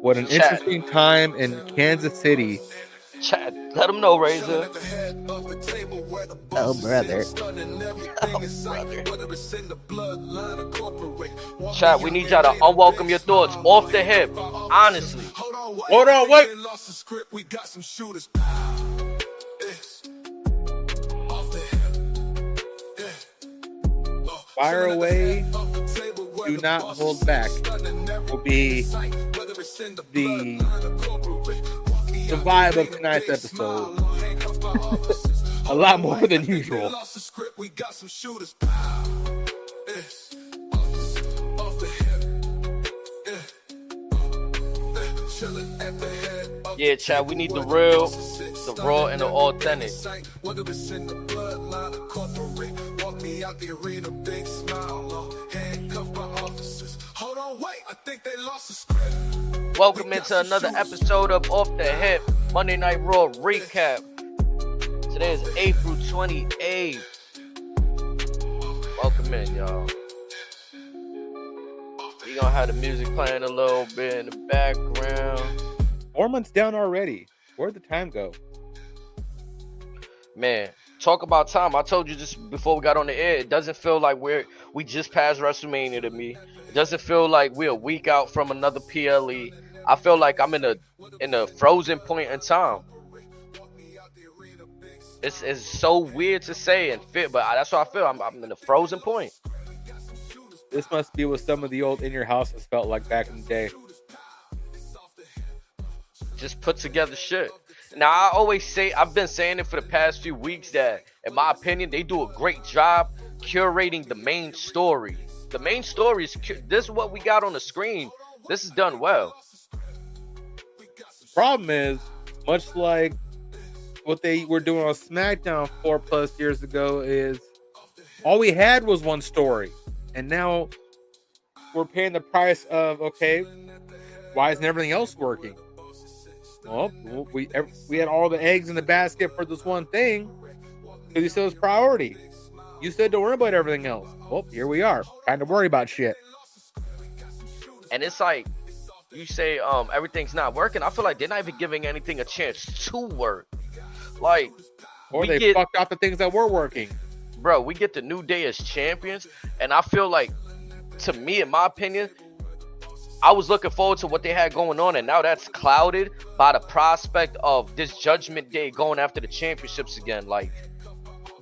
What an Chat, interesting time in Kansas City. chat. Let them know, Razor. Oh, brother. Brother. Chat, we need y'all to unwelcome your thoughts off the hip. Honestly. Hold on, wait. Fire away. Do not hold back. Will be the vibe of tonight's episode. A lot more than usual. Yeah, chat, we need the real, the raw, and the authentic. Welcome into another episode of Off the Hip Monday Night Raw recap. Today is April 28th. Welcome in, y'all. We gonna have the music playing a little bit in the background. 4 months down already. Where'd the time go? Man, talk about time. I told you just before we got on the air, it doesn't feel like we just passed WrestleMania to me. It doesn't feel like we're a week out from another PLE. I feel like I'm in a frozen point in time. It's so weird to say and fit, but that's what I feel. I'm in a frozen point. This must be what some of the old In Your Houses felt like back in the day. Just put together shit. Now, I always say, I've been saying it for the past few weeks that, in my opinion, they do a great job curating the main story. The main story is, this is what we got on the screen. This is done well. The problem is, much like what they were doing on SmackDown 4+ years ago, is all we had was one story. And now we're paying the price of, okay, why isn't everything else working? Well, we had all the eggs in the basket for this one thing because you said it was priority. You said don't worry about everything else. Well, here we are, trying to worry about shit. And it's like, you say everything's not working. I feel like they're not even giving anything a chance to work. Like, or they fucked off the things that were working. Bro, we get the New Day as champions, and I feel like, to me, in my opinion, I was looking forward to what they had going on, and now that's clouded by the prospect of this Judgment Day going after the championships again. Like,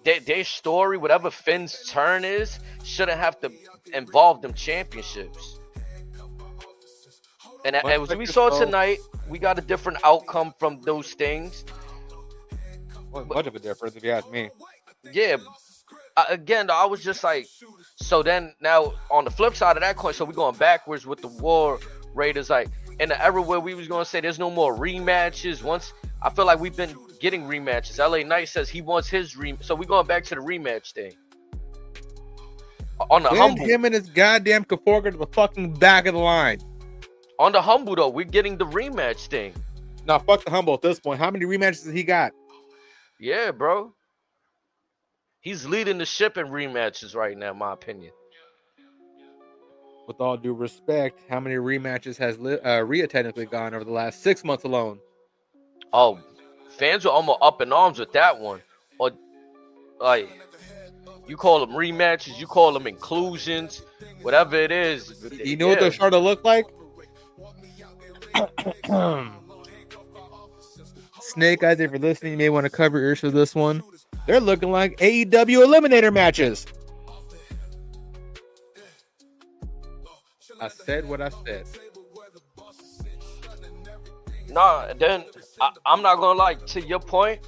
their story, whatever Finn's turn is, shouldn't have to involve them championships. And as we saw tonight, we got a different outcome from those things. Well, much of a difference, if you ask me. Yeah. Again, I was just like, so then now on the flip side of that coin, so we're going backwards with the War Raiders. Like, in the era where we was going to say there's no more rematches. Once I feel like we've been getting rematches. LA Knight says he wants his so we're going back to the rematch thing. On the humble, him and his goddamn Kaforga to the fucking back of the line. On the humble though, we're getting the rematch thing. Nah, fuck the humble at this point. How many rematches has he got? Yeah, bro. He's leading the ship in rematches right now, in my opinion. With all due respect, how many rematches has Rhea technically gone over the last 6 months alone? Oh, fans were almost up in arms with that one. Or, like, you call them rematches, you call them inclusions, whatever it is. You know what they're starting to look like? Snake Eyes, if you're listening, you may want to cover your ears for this one. They're looking like AEW Eliminator matches. I said what I said. Nah, then I'm not gonna lie, to your point,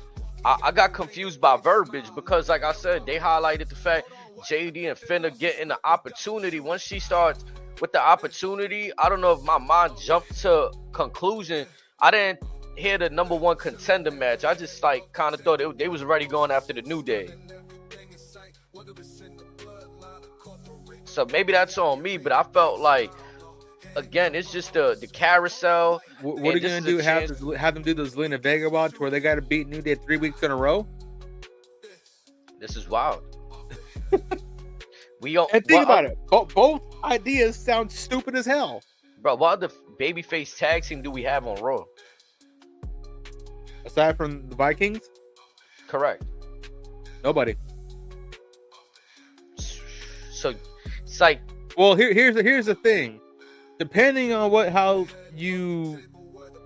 I got confused by verbiage because, like I said, they highlighted the fact JD and Finn are getting the opportunity. Once she starts with the opportunity, I don't know if my mind jumped to conclusion. I didn't hear the number one contender match. I just like kind of thought they was already going after the New Day. So maybe that's on me, but I felt like, again, it's just the carousel. What are you gonna do? Have them do the Zelina Vega watch where they got to beat New Day 3 weeks in a row? This is wild. And think about it. Both ideas sound stupid as hell. Bro, what other babyface tag team do we have on Raw? Aside from the Vikings, Correct. nobody. So it's like, Well, here's the thing. Depending on how you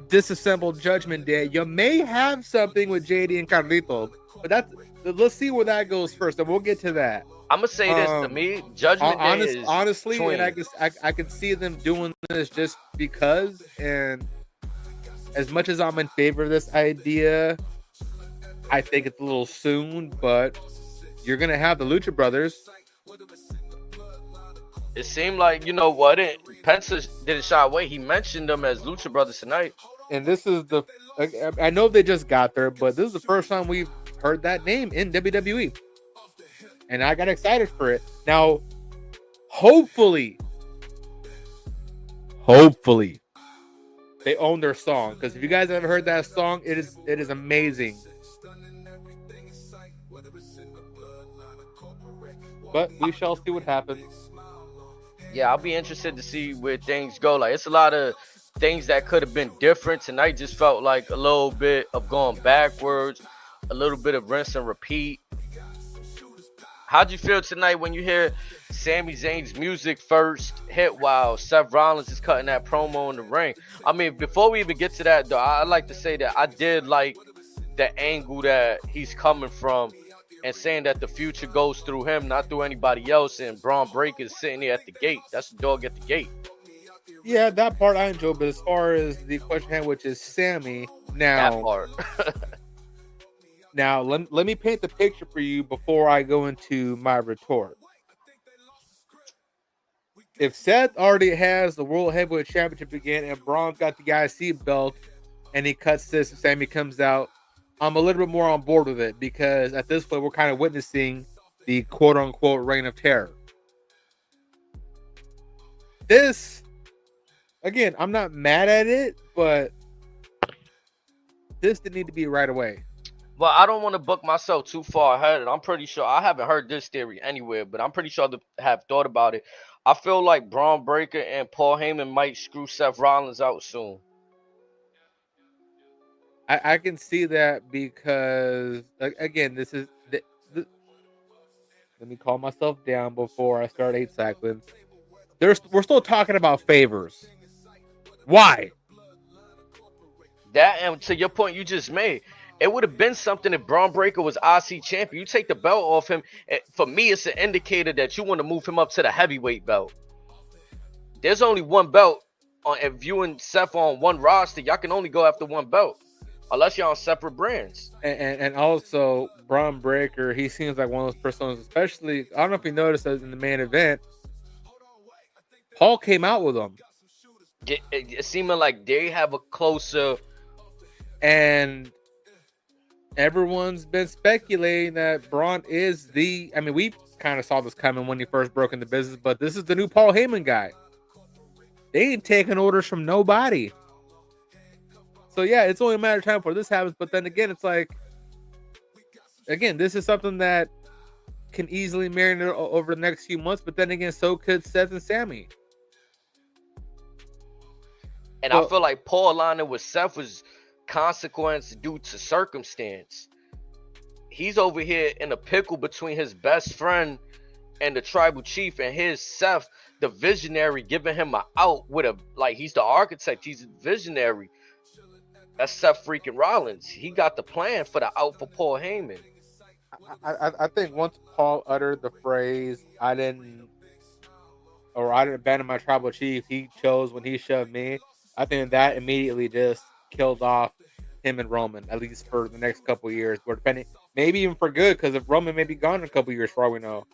disassemble Judgment Day, you may have something with JD and Carlito, but let's see where that goes first, and we'll get to that. I'm gonna say this to me, Judgment Day is honestly, tween. and I can see them doing this just because. And as much as I'm in favor of this idea, I think it's a little soon. But you're gonna have the Lucha Brothers. It seemed like, you know what, Penta didn't shy away. He mentioned them as Lucha Brothers tonight. And this is I know they just got there, but this is the first time we've heard that name in WWE. And I got excited for it. Now, hopefully, they own their song. Because if you guys haven't heard that song, it is amazing. But we shall see what happens. Yeah, I'll be interested to see where things go. Like, it's a lot of things that could have been different. Tonight just felt like a little bit of going backwards, a little bit of rinse and repeat. How'd you feel tonight when you hear Sami Zayn's music first hit while Seth Rollins is cutting that promo in the ring? I mean, before we even get to that, though, I'd like to say that I did like the angle that he's coming from and saying that the future goes through him, not through anybody else, and Braun Breaker is sitting there at the gate. That's the dog at the gate. Yeah, that part I enjoy, but as far as the question hand, which is Sami, now... That part. Now, let me paint the picture for you before I go into my retort. If Seth already has the World Heavyweight Championship again and Braun's got the IC belt and he cuts this and Sami comes out, I'm a little bit more on board with it because at this point we're kind of witnessing the quote-unquote reign of terror. This, again, I'm not mad at it, but this didn't need to be right away. Well, I don't want to book myself too far ahead, and I'm pretty sure I haven't heard this theory anywhere, but I'm pretty sure I have thought about it. I feel like Braun Breaker and Paul Heyman might screw Seth Rollins out soon. I can see that because, again, this is... let me calm myself down before I start 8 seconds. We're still talking about favors. Why? That, and to your point you just made, it would have been something if Braun Breaker was IC champion. You take the belt off him. For me, it's an indicator that you want to move him up to the heavyweight belt. There's only one belt. If you and Seth on one roster, y'all can only go after one belt. Unless you're on separate brands. And also, Braun Breaker, he seems like one of those personas, especially, I don't know if you noticed that in the main event, Paul came out with him. It seeming like they have a closer... And everyone's been speculating that Braun is the... I mean, we kind of saw this coming when he first broke into business, but this is the new Paul Heyman guy. They ain't taking orders from nobody. So, yeah, it's only a matter of time before this happens. But then again, it's like... Again, this is something that can easily marinate over the next few months. But then again, so could Seth and Sami. And I feel like Paul aligning with Seth was consequence due to circumstance. He's over here in a pickle between his best friend and the tribal chief, and his Seth, the visionary, giving him an out with he's the architect, he's a visionary. That's Seth freaking Rollins. He got the plan for the out for Paul Heyman. I think once Paul uttered the phrase, I didn't abandon my tribal chief, he chose when he shoved me, I think that immediately just killed off him and Roman, at least for the next couple of years. Or depending, maybe even for good, because if Roman may be gone in a couple of years, for all we know.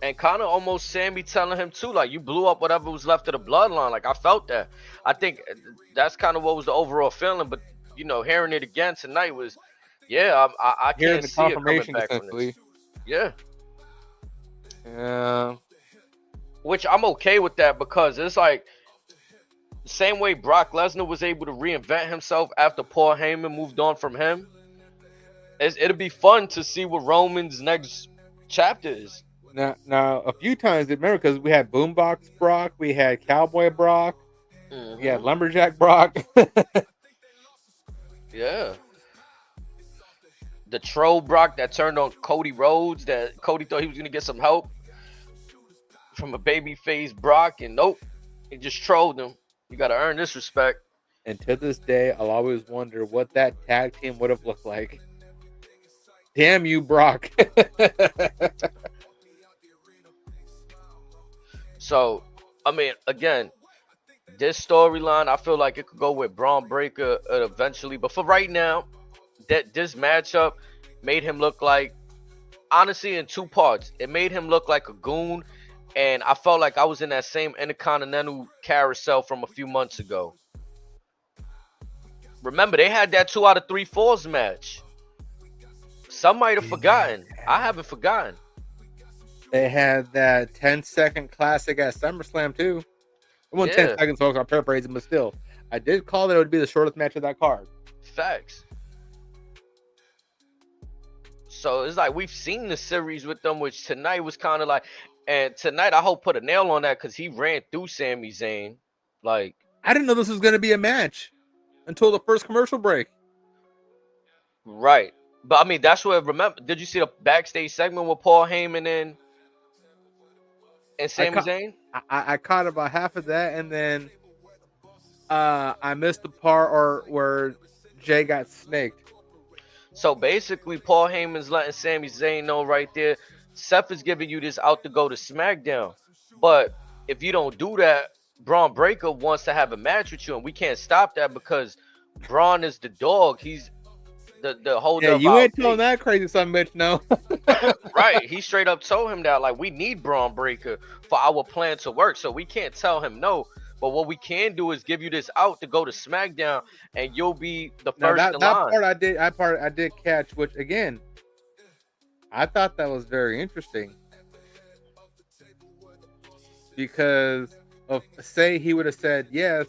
And kind of almost Sami telling him too, like, you blew up whatever was left of the bloodline. Like, I felt that. I think that's kind of what was the overall feeling. But, you know, hearing it again tonight was, yeah, I can't see it coming back from this. Yeah. Yeah. Which I'm okay with that, because it's like the same way Brock Lesnar was able to reinvent himself after Paul Heyman moved on from him. It'll be fun to see what Roman's next chapter is. Now, a few times, remember, because we had Boombox Brock, we had Cowboy Brock, Yeah, Hmm. lumberjack Brock. Yeah. The troll Brock that turned on Cody Rhodes, that Cody thought he was gonna get some help from a babyface Brock, and nope, he just trolled him. You gotta earn this respect. And to this day, I'll always wonder what that tag team would have looked like. Damn you, Brock. So, I mean, again, this storyline, I feel like it could go with Braun Breaker eventually, but for right now, that this matchup made him look like, honestly, in two parts. It made him look like a goon, and I felt like I was in that same Intercontinental carousel from a few months ago. Remember, they had that 2 out of 3 falls match. Some might have Yeah. forgotten. I haven't forgotten. They had that 10-second classic at SummerSlam too. It wasn't 10 Yeah, seconds, folks. I'm paraphrasing, but still, I did call that it would be the shortest match of that card. facts. So it's like we've seen the series with them, which tonight was kind of like, and tonight I hope put a nail on that because he ran through Sami Zayn. Like, I didn't know this was going to be a match until the first commercial break. right. But I mean, that's what, remember, did you see the backstage segment with Paul Heyman and I Sami caught, Zayn? I caught about half of that, and then I missed the part or where Jay got snaked. So basically, Paul Heyman's letting Sami Zayn know right there, Seth is giving you this out to go to SmackDown. But if you don't do that, Braun Breaker wants to have a match with you, and we can't stop that because Braun is the dog. He's the Yeah, holder of you our ain't telling fate. that crazy son of a bitch, no. Right. He straight up told him that, like, we need Braun Breaker for our plan to work. So we can't tell him no. But what we can do is give you this out to go to SmackDown, and you'll be the Now first that in that line. part I did catch, which again I thought that was very interesting because of say he would have said yes.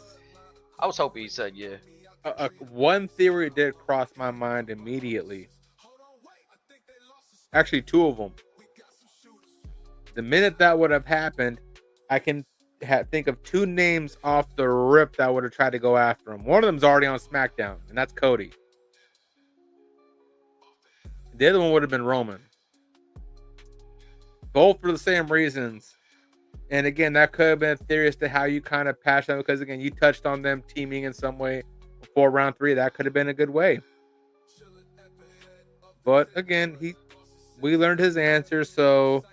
I was hoping he said yeah. One theory did cross my mind immediately. Actually, two of them. The minute that would have happened, I can think of two names off the rip that would have tried to go after him. One of them's already on SmackDown, and that's Cody. The other one would have been Roman. Both for the same reasons. And again, that could have been a theory as to how you kind of patch them because again, you touched on them teaming in some way before round 3. That could have been a good way. But again, we learned his answer, so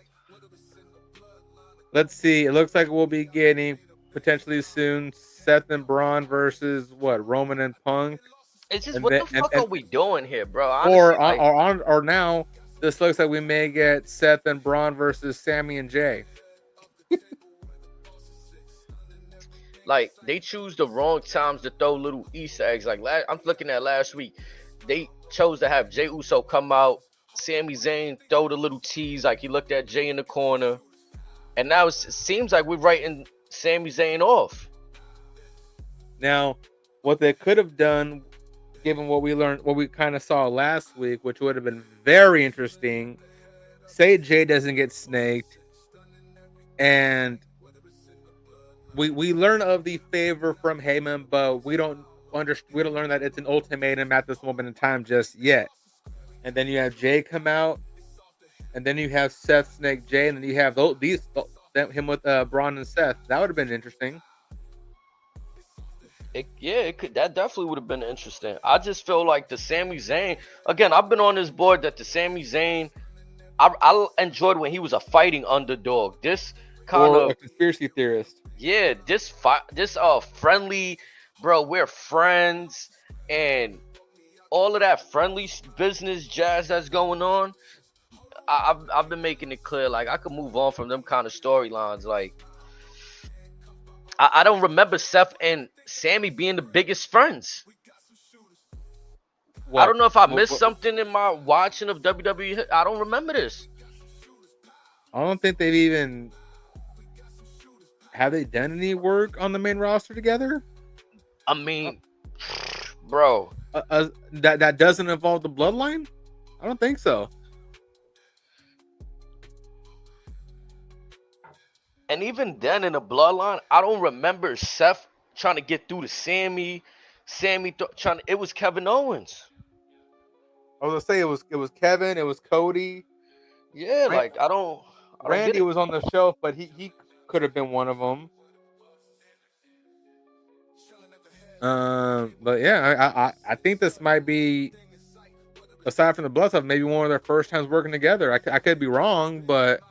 let's see. It looks like we'll be getting potentially soon Seth and Braun versus what Roman and Punk, It's just, and what then the fuck are we doing here, bro? or Honestly, like, or now this looks like we may get Seth and Braun versus Sami and Jay. they choose the wrong times to throw little Easter eggs. Like, I'm looking at last week, they chose to have Jay Uso come out, Sami Zayn throw the little tease, like he looked at Jay in the corner, and now it seems like we're writing Sami Zayn off. Now, what they could have done, given what we learned, what we kind of saw last week, which would have been very interesting. Say Jay doesn't get snaked, and we learn of the favor from Heyman, but we don't learn that it's an ultimatum at this moment in time just yet. And then you have Jay come out, and then you have Seth snake Jay, and then you have him with Braun and Seth. That would have been interesting. It could, that definitely would have been interesting. I just feel like the Sami Zayn, again, I've been on this board that the Sami Zayn, I enjoyed when he was a fighting underdog. This kind Or of, a conspiracy theorist. yeah, this friendly, bro, we're friends, and all of that friendly business jazz that's going on. I've been making it clear, like, I could move on from them kind of storylines. Like, I don't remember Seth and Sammy being the biggest friends. I What? don't know if I missed something in my watching of WWE. I don't remember this. I don't think they've even have they done any work on the main roster together. I mean, bro, That doesn't involve the bloodline. I don't think so. and even then in the bloodline, I don't remember Seth trying to get through to Sammy. Trying to, it was Kevin Owens. I was gonna say it was Kevin, it was Cody. Yeah, Ran- like I don't get Randy it. was on the shelf, but he could have been one of them. But yeah, I think this might be, aside from the blood stuff, maybe one of their first times working together. I could be wrong, but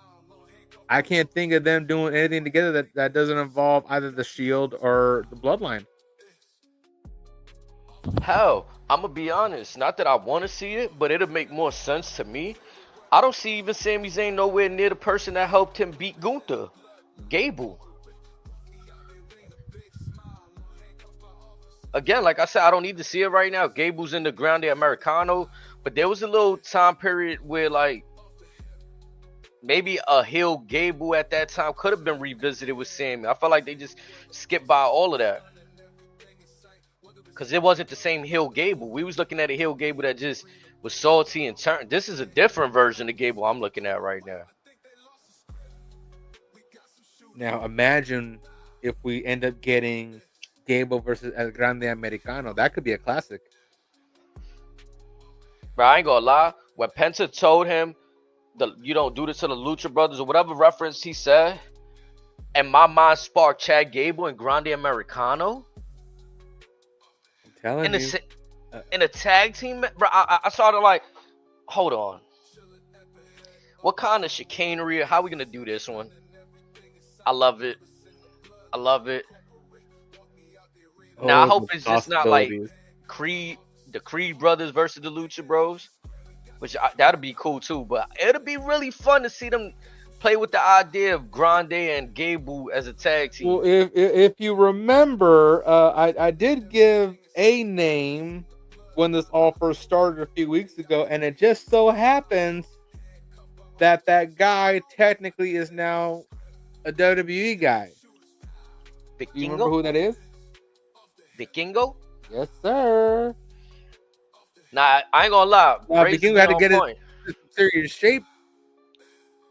I can't think of them doing anything together that doesn't involve either the Shield or the Bloodline. Hell, I'm gonna be honest. Not that I want to see it, but it'll make more sense to me. I don't see even Sami Zayn nowhere near the person that helped him beat Gunther, Gable. Again, like I said, I don't need to see it right now. Gable's in the Grande Americano, but there was a little time period where like maybe a heel Gable at that time could have been revisited with Sammy. I felt like they just skipped by all of that because it wasn't the same heel Gable. We was looking at a heel Gable that just was salty and turned. This is a different version of Gable I'm looking at right now. Now imagine if we end up getting Gable versus El Grande Americano. That could be a classic. But I ain't gonna lie, when Penta told him you don't do this to the Lucha Brothers or whatever reference he said, and my mind sparked Chad Gable and Grande Americano. I'm telling you. In a tag team, bro, I started like, hold on. What kind of chicanery? How are we gonna do this one? I love it. I love it. Now I hope it's just not like the Creed brothers versus the Lucha Bros, which that'd be cool too. But it'll be really fun to see them play with the idea of Grande and Gable as a tag team. Well, if you remember, I did give a name when this all first started a few weeks ago, and it just so happens that guy technically is now a WWE guy. Vikingo? You remember who that is? Vikingo? Yes, sir. Nah, I ain't gonna lie. Vikingo had to get in serious shape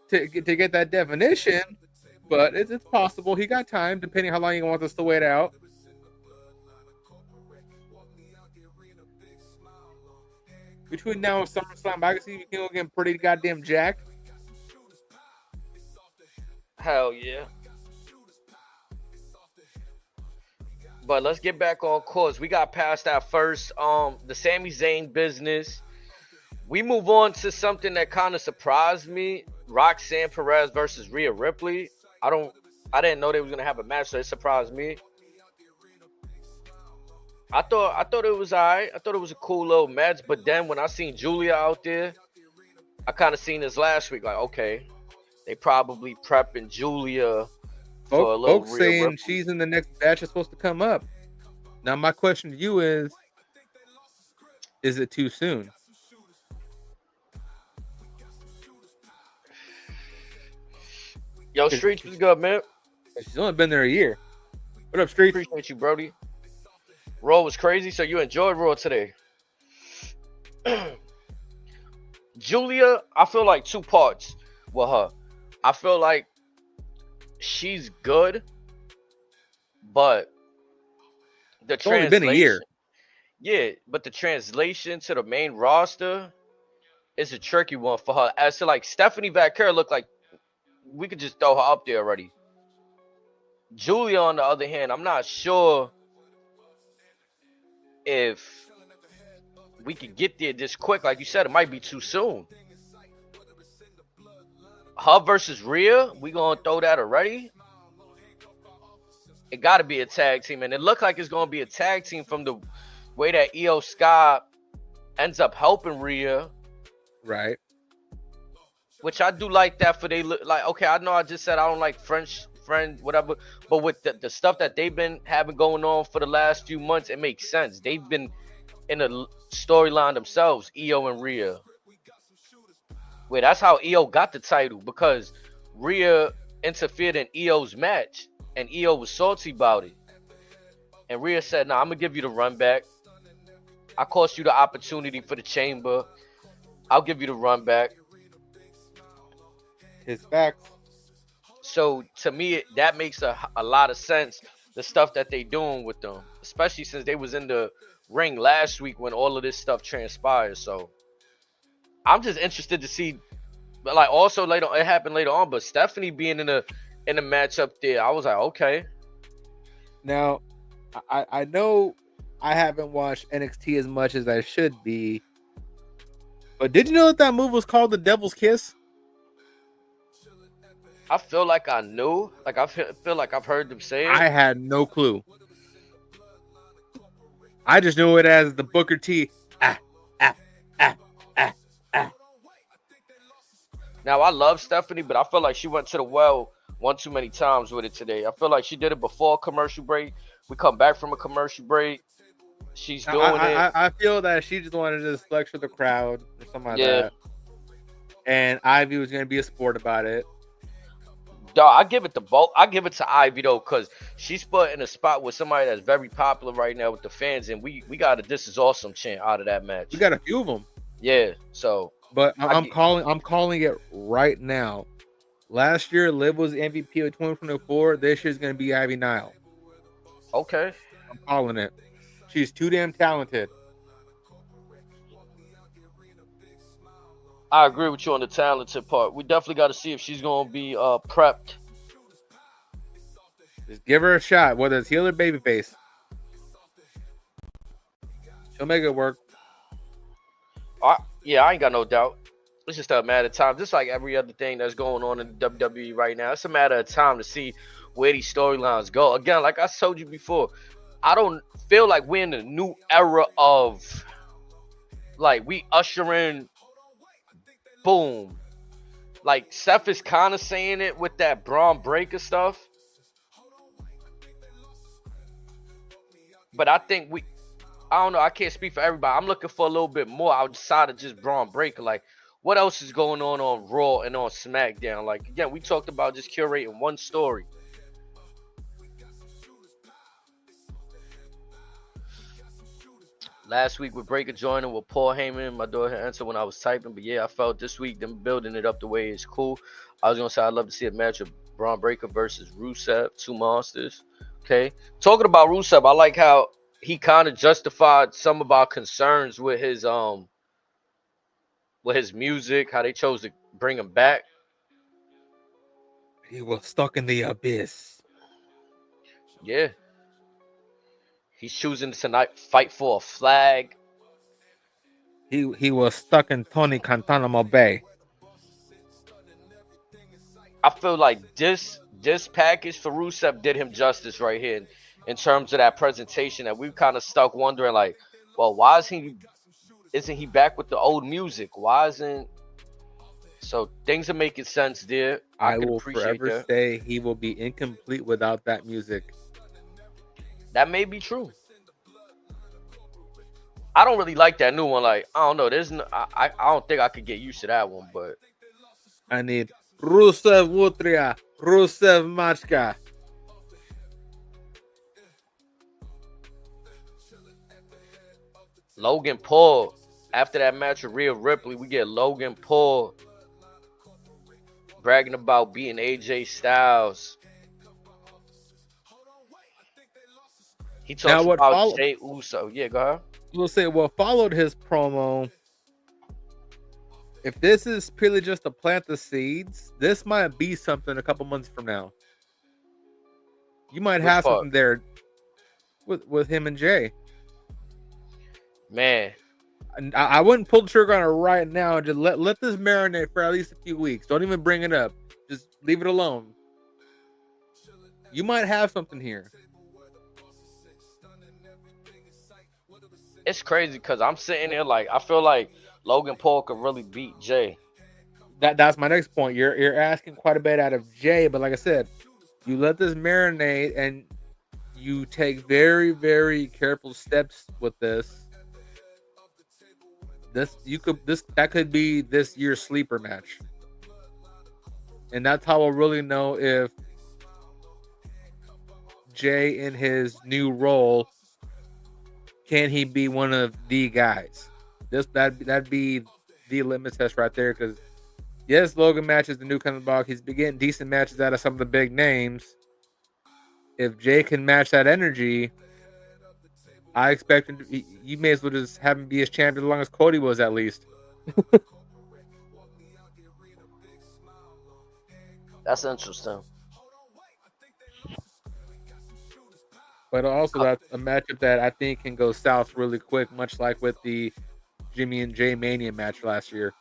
to get that definition, but it's possible. He got time, depending how long he wants us to wait out. Between now and SummerSlam, I can see Vikingo getting pretty goddamn jacked. Hell yeah. But let's get back on course. We got past that first, the Sami Zayn business. We move on to something that kind of surprised me. Roxanne Perez versus Rhea Ripley. I didn't know they was gonna have a match, so it surprised me. I thought it was alright. I thought it was a cool little match, but then when I seen Julia out there, I kind of seen this last week. Like, okay, they probably prepping Julia for a little. Folks saying Ripley. She's in the next batch is supposed to come up. Now, my question to you is it too soon? Yo, Streets was good, man. She's only been there a year. What up, Streets? Appreciate you, Brody. Raw was crazy, so you enjoyed Raw today. Julia, I feel like two parts with her. I feel like she's good, but the it's only been a year. Yeah, but the translation to the main roster is a tricky one for her. As to like Stephanie Vaquer looked like we could just throw her up there already. Julia, on the other hand, I'm not sure if we could get there this quick. Like you said, it might be too soon. Her versus Rhea, we gonna throw that already? It gotta be a tag team, and it looked like it's gonna be a tag team from the way that Io Sky ends up helping Rhea. Right. Which I do like that for they look like, okay, I know I just said I don't like French friend, whatever, but with the stuff that they've been having going on for the last few months, it makes sense. They've been in a storyline themselves, Io and Rhea. Wait, that's how Io got the title, because Rhea interfered in Io's match, and Io was salty about it. And Rhea said, nah, I'm going to give you the run back. I cost you the opportunity for the chamber. I'll give you the run back. His facts. So to me, that makes a lot of sense. the stuff that they doing with them, especially since they was in the ring last week when all of this stuff transpired. So I'm just interested to see. But like also later, it happened later on. But Stephanie being in the matchup there, I was like, okay. Now, I know I haven't watched NXT as much as I should be, but did you know that move was called the Devil's Kiss? I feel like I knew, like feel like I've heard them say it. I had no clue. I just knew it as the Booker T. Ah, ah, ah, ah, ah. Now I love Stephanie, but I feel like she went to the well one too many times with it today. I feel like she did it before a commercial break. We come back from a commercial break. She's doing it. I feel that she just wanted to just lecture the crowd or something like Yeah. that. And Ivy was going to be a sport about it. Dog, I give it to both. I give it to Ivy though, because she's put in a spot with somebody that's very popular right now with the fans, and we got a "This is awesome" chant out of that match. We got a few of them. Yeah, so but I'm calling it right now. Last year, Liv was MVP of 2024. This year's going to be Ivy Nile. Okay, I'm calling it. She's too damn talented. I agree with you on the talented part. We definitely got to see if she's gonna be prepped. Just give her a shot, whether it's heel or babyface. She'll make it work. Yeah, I ain't got no doubt. It's just a matter of time. Just like every other thing that's going on in WWE right now, it's a matter of time to see where these storylines go. Again, like I told you before, I don't feel like we're in a new era of like we usher in boom. Like Seth is kind of saying it with that Braun Breaker stuff. But I think I don't know, I can't speak for everybody. I'm looking for a little bit more outside of just Braun Breaker. Like, what else is going on Raw and on SmackDown? Like, again, we talked about just curating one story. Last week with Breaker joining with Paul Heyman, my daughter answered when I was typing. But yeah, I felt this week them building it up the way it's cool. I was gonna say I'd love to see a match of Braun Breaker versus Rusev, two monsters. Okay, talking about Rusev, I like how he kind of justified some of our concerns with his music, how they chose to bring him back. He was stuck in the abyss. Yeah. He's choosing tonight fight for a flag. He was stuck in Tony Guantanamo Bay. I feel like this package for Rusev did him justice right here in terms of that presentation, that we've kind of stuck wondering like, well, why isn't he back with the old music? Why isn't so things are making sense there. I will forever say he will be incomplete without that music. That may be true. I don't really like that new one. Like, I don't know. I don't think I could get used to that one, but I need Rusev Wutria, Rusev Machka. Logan Paul. After that match with Rhea Ripley, we get Logan Paul bragging about beating AJ Styles. He talks about Jey Uso. Yeah, go ahead. We'll say what followed his promo. If this is purely just to plant the seeds, this might be something a couple months from now. You might have something there with him and Jay. Man, I wouldn't pull the trigger on it right now. Just let this marinate for at least a few weeks. Don't even bring it up. Just leave it alone. You might have something here. It's crazy because I'm sitting there like I feel like Logan Paul could really beat Jay. That's my next point. You're asking quite a bit out of Jay, but like I said, you let this marinate and you take very, very careful steps with this. That could be this year's sleeper match. And that's how we'll really know if Jay in his new role, can he be one of the guys? That'd be the litmus test right there. Because yes, Logan matches the new kind of block. He's been getting decent matches out of some of the big names. if Jay can match that energy, I expect him to. You may as well just have him be his champion as long as Cody was at least. That's interesting. But also, that's a matchup that I think can go south really quick, much like with the Jimmy and Jay Mania match last year.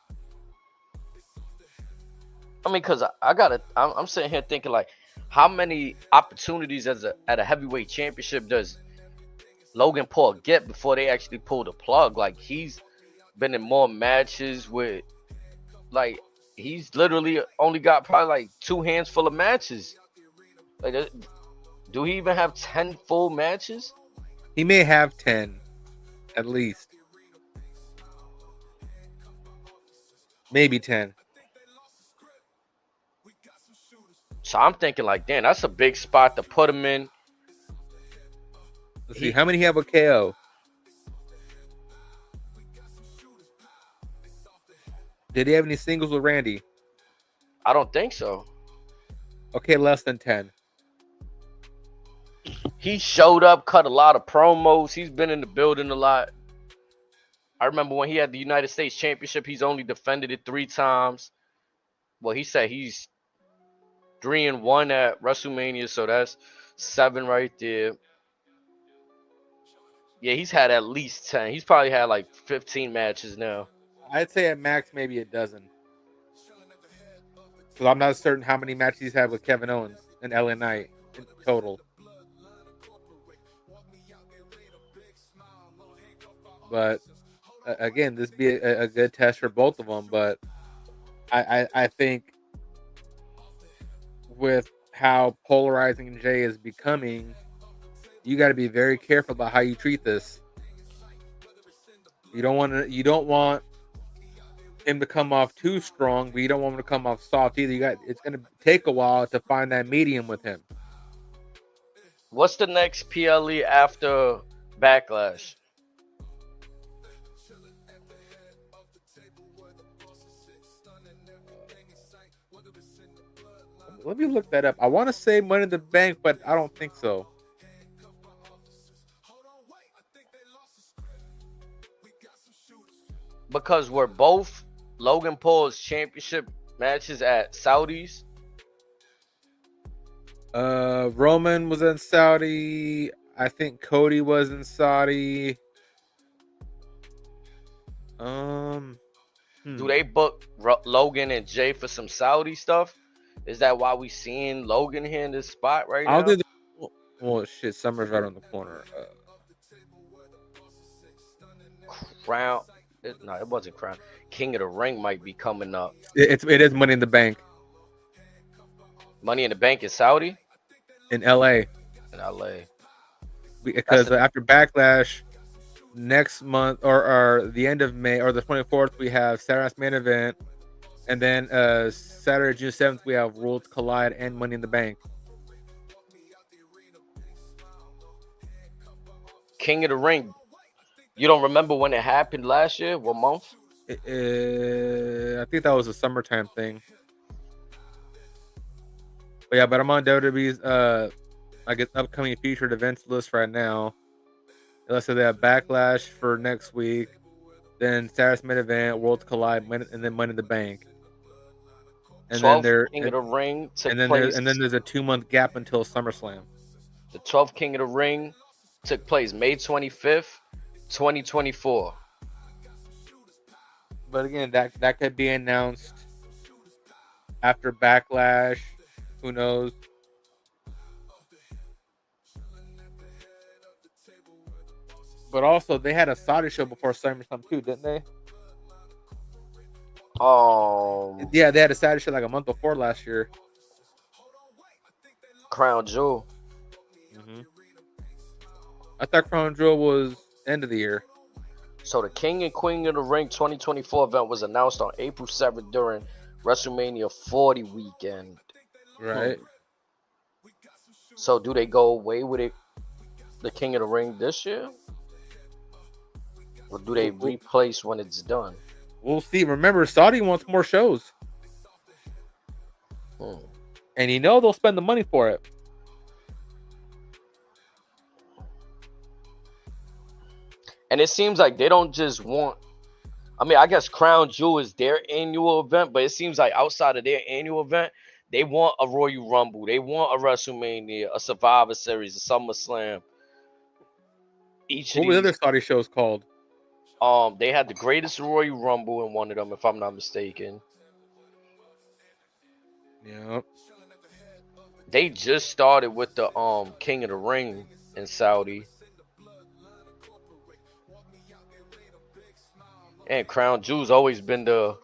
I mean, cause I'm sitting here thinking like, how many opportunities at a heavyweight championship does Logan Paul get before they actually pull the plug? Like he's been in more matches with, like he's literally only got probably like 2 hands full of matches. Like, do he even have 10 full matches? He may have 10, at least, maybe 10. So I'm thinking like, damn, that's a big spot to put him in. Let's see how many he have with KO. Did he have any singles with Randy? I don't think so. Okay, less than 10. He showed up, cut a lot of promos. He's been in the building a lot. I remember when he had the United States Championship, he's only defended it 3 times. Well, he said he's 3-1 at WrestleMania, so that's 7 right there. Yeah, he's had at least 10. He's probably had like 15 matches now. I'd say at max maybe a dozen. Because I'm not certain how many matches he's had with Kevin Owens and LA Knight in total. But again, this be a good test for both of them. But I think with how polarizing Jay is becoming, you got to be very careful about how you treat this. You don't want him to come off too strong, but you don't want him to come off soft either. It's going to take a while to find that medium with him. What's the next PLE after Backlash? Let me look that up. I want to say Money in the Bank, but I don't think so. Because we're both Logan Paul's championship matches at Saudis. Roman was in Saudi. I think Cody was in Saudi. Do they book Logan and Jay for some Saudi stuff? Is that why we seeing Logan here in this spot right now? Well, shit, summer's right on the corner. Crown. No, it wasn't Crown. King of the Ring might be coming up. It is Money in the Bank. Money in the Bank is Saudi? In LA. In LA. Because after Backlash, next month or the end of May or the 24th, we have Saturday's Main Event. And then Saturday, June 7th, we have Worlds Collide and Money in the Bank. King of the Ring. You don't remember when it happened last year? What month? I think that was a summertime thing. But yeah, I'm on WWE's I guess upcoming featured events list right now. Let's say they have Backlash for next week, then Saturday's Main Event, Worlds Collide, and then Money in the Bank. And then King of the Ring and then there's a 2-month gap until SummerSlam. The 12th King of the Ring took place May 25th, 2024. But again, that could be announced after Backlash. Who knows? But also, they had a Saudi show before SummerSlam too, didn't they? Yeah, they had a Saudi show like a month before last year. Crown Jewel. Mm-hmm. I thought Crown Jewel was end of the year. So the King and Queen of the Ring 2024 event was announced on April 7th during WrestleMania 40 weekend. Right. So do they go away with it, the King of the Ring this year? Or do they replace when it's done? We'll see. Remember, Saudi wants more shows. And they'll spend the money for it. And it seems like they don't just want. I mean, I guess Crown Jewel is their annual event, but it seems like outside of their annual event, they want a Royal Rumble, they want a WrestleMania, a Survivor Series, a SummerSlam. Each of What were the these, other Saudi shows called? they had the greatest Royal Rumble in one of them, if I'm not mistaken. Yeah. They just started with the King of the Ring in Saudi. And Crown Jewel's always been the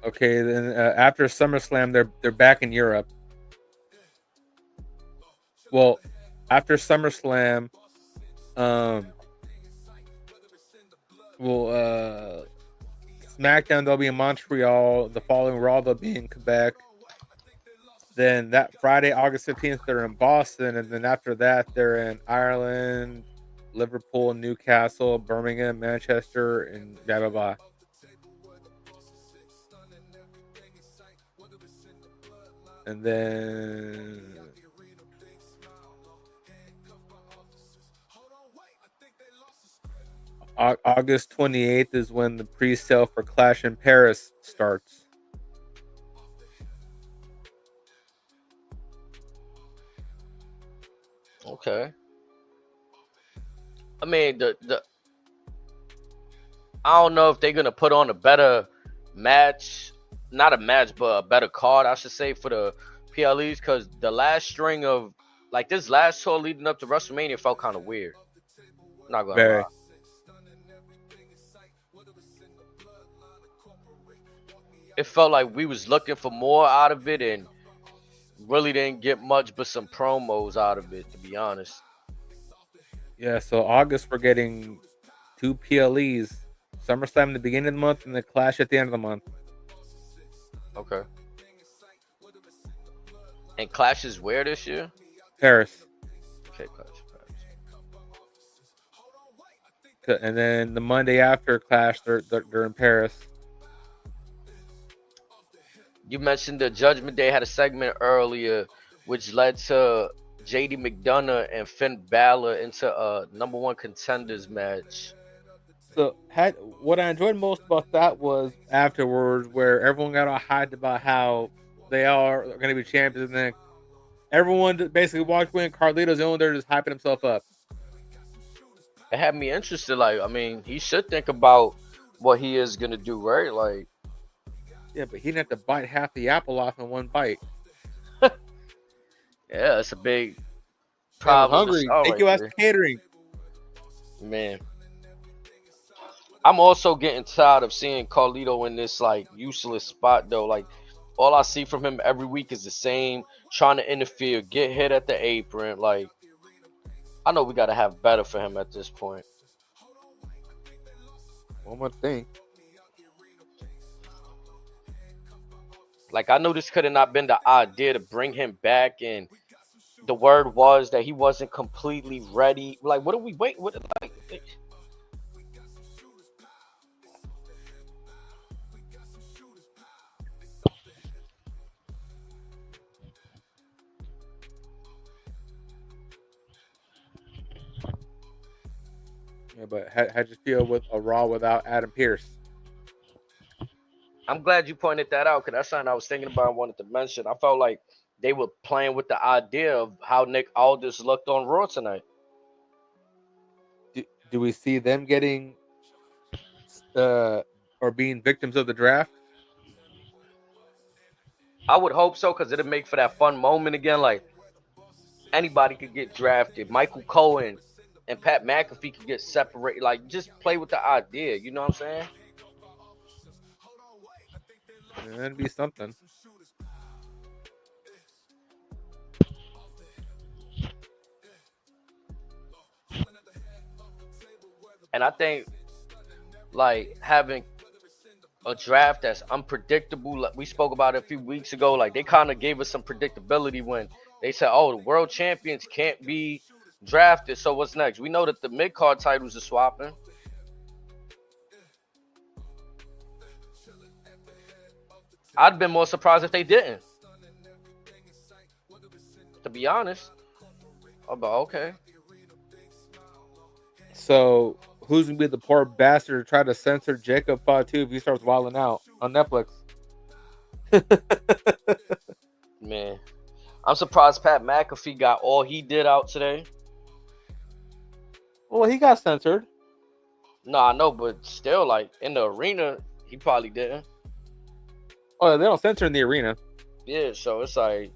Okay, then after SummerSlam, they're back in Europe. Well, after SummerSlam, um, well, SmackDown they'll be in Montreal. The following Raw they'll be in Quebec. Then that Friday, August 15th, they're in Boston, and then after that, they're in Ireland, Liverpool, Newcastle, Birmingham, Manchester, and blah blah blah. And then August 28th is when the pre-sale for Clash in Paris starts. okay. I mean, the I don't know if they're gonna put on a better match, not a match, but a better card, I should say, for the PLEs, because the last string of like this last tour leading up to WrestleMania felt kind of weird. Not gonna lie. Very. It felt like we was looking for more out of it and really didn't get much but some promos out of it, to be honest. Yeah, so August we're getting two PLEs. SummerSlam in the beginning of the month and the Clash at the end of the month. Okay. And Clash is where this year? Paris. Okay, Clash. And then the Monday after Clash, they're in Paris. You mentioned the Judgment Day had a segment earlier, which led to JD McDonough and Finn Balor into a number one contenders match. So what I enjoyed most about that was afterwards, where everyone got all hyped about how they are going to be champions, and then everyone basically walked away, and Carlito's the only there just hyping himself up. It had me interested. Like, I mean, he should think about what he is gonna do, right? Like, yeah, but he didn't have to bite half the apple off in one bite. yeah, it's a big I'm problem to hungry. solve Take right your ass to there, catering. man. I'm also getting tired of seeing Carlito in this like useless spot though. Like, all I see from him every week is the same, trying to interfere, get hit at the apron. Like, I know we gotta have better for him at this point. One more thing. Like, I know this could have not been the idea to bring him back, and the word was that he wasn't completely ready. Like, what are we wait? What like? Yeah, but how'd you feel with a Raw without Adam Pearce? I'm glad you pointed that out because that's something I was thinking about and wanted to mention. I felt like they were playing with the idea of how Nick Aldis looked on Raw tonight. Do we see them getting or being victims of the draft? I would hope so because it'd make for that fun moment again. Like, anybody could get drafted. Michael Cohen and Pat McAfee could get separated. Like, just play with the idea. You know what I'm saying? Yeah, that'd be something. And I think like having a draft that's unpredictable. Like we spoke about it a few weeks ago. Like they kind of gave us some predictability when they said, "Oh, the world champions can't be drafted." So what's next? We know that the mid card titles are swapping. I'd been more surprised if they didn't. To be honest, I'm like, okay. So who's gonna be the poor bastard to try to censor Jacob Fatu if he starts wilding out on Netflix? Man, I'm surprised Pat McAfee got all he did out today. Well, he got censored. No, I know, but still, like in the arena, he probably didn't. Oh, they don't censor in the arena. Yeah, so it's like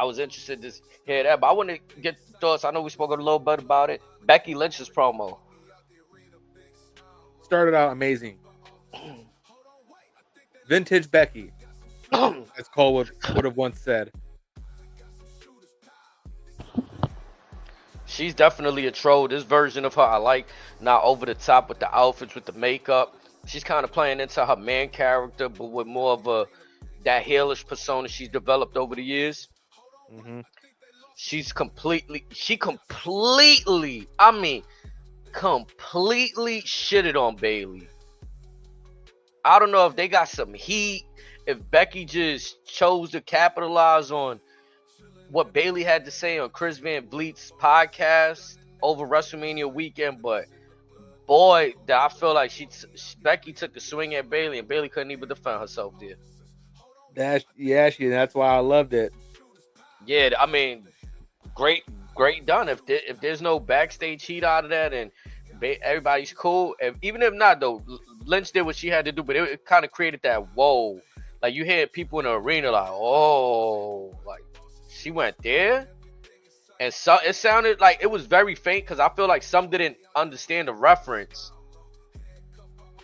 I was interested to hear that, but I want to get thoughts. I know we spoke a little bit about it. Becky Lynch's promo. Started out amazing. Vintage Becky, as Cole would have once said. She's definitely a troll. This version of her I like. Not over the top with the outfits, with the makeup. She's kind of playing into her man character, but with more of a that heelish persona she's developed over the years. Mm-hmm. She completely, I mean, completely shitted on Bailey. I don't know if they got some heat, if Becky just chose to capitalize on what Bailey had to say on Chris Van Vliet's podcast over WrestleMania weekend, but boy, I feel like Becky took a swing at Bailey, and Bailey couldn't even defend herself there. That's why I loved it. Yeah, I mean, great done. If there's no backstage heat out of that, and everybody's cool, even if not though, Lynch did what she had to do, but it kind of created that whoa, like you had people in the arena like, oh, like she went there, and so it sounded like it was very faint because I feel like some didn't understand the reference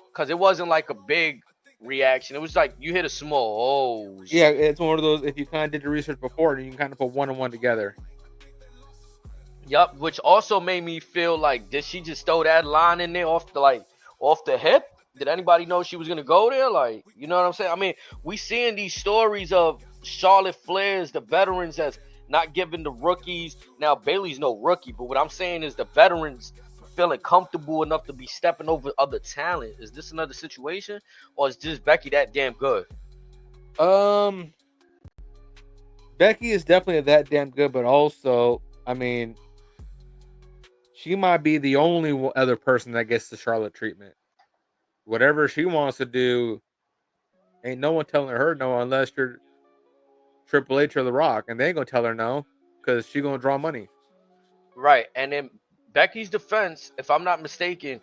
because it wasn't like a big reaction. It was like you hit a small oh. Yeah, it's one of those. If you kind of did the research before, you can kind of put one and one together. Yup, which also made me feel like, did she just throw that line in there off the hip? Did anybody know she was gonna go there? Like, you know what I'm saying? I mean, we seeing these stories of Charlotte Flair's, the veterans that's not giving the rookies. Now Bailey's no rookie, but what I'm saying is the veterans feeling comfortable enough to be stepping over other talent. Is this another situation, or is just Becky that damn good? Becky is definitely that damn good, but also, I mean, she might be the only other person that gets the Charlotte treatment. Whatever she wants to do, ain't no one telling her no unless you're Triple H or The Rock, and they ain't gonna tell her no because she gonna draw money. Right, and then Becky's defense, if I'm not mistaken,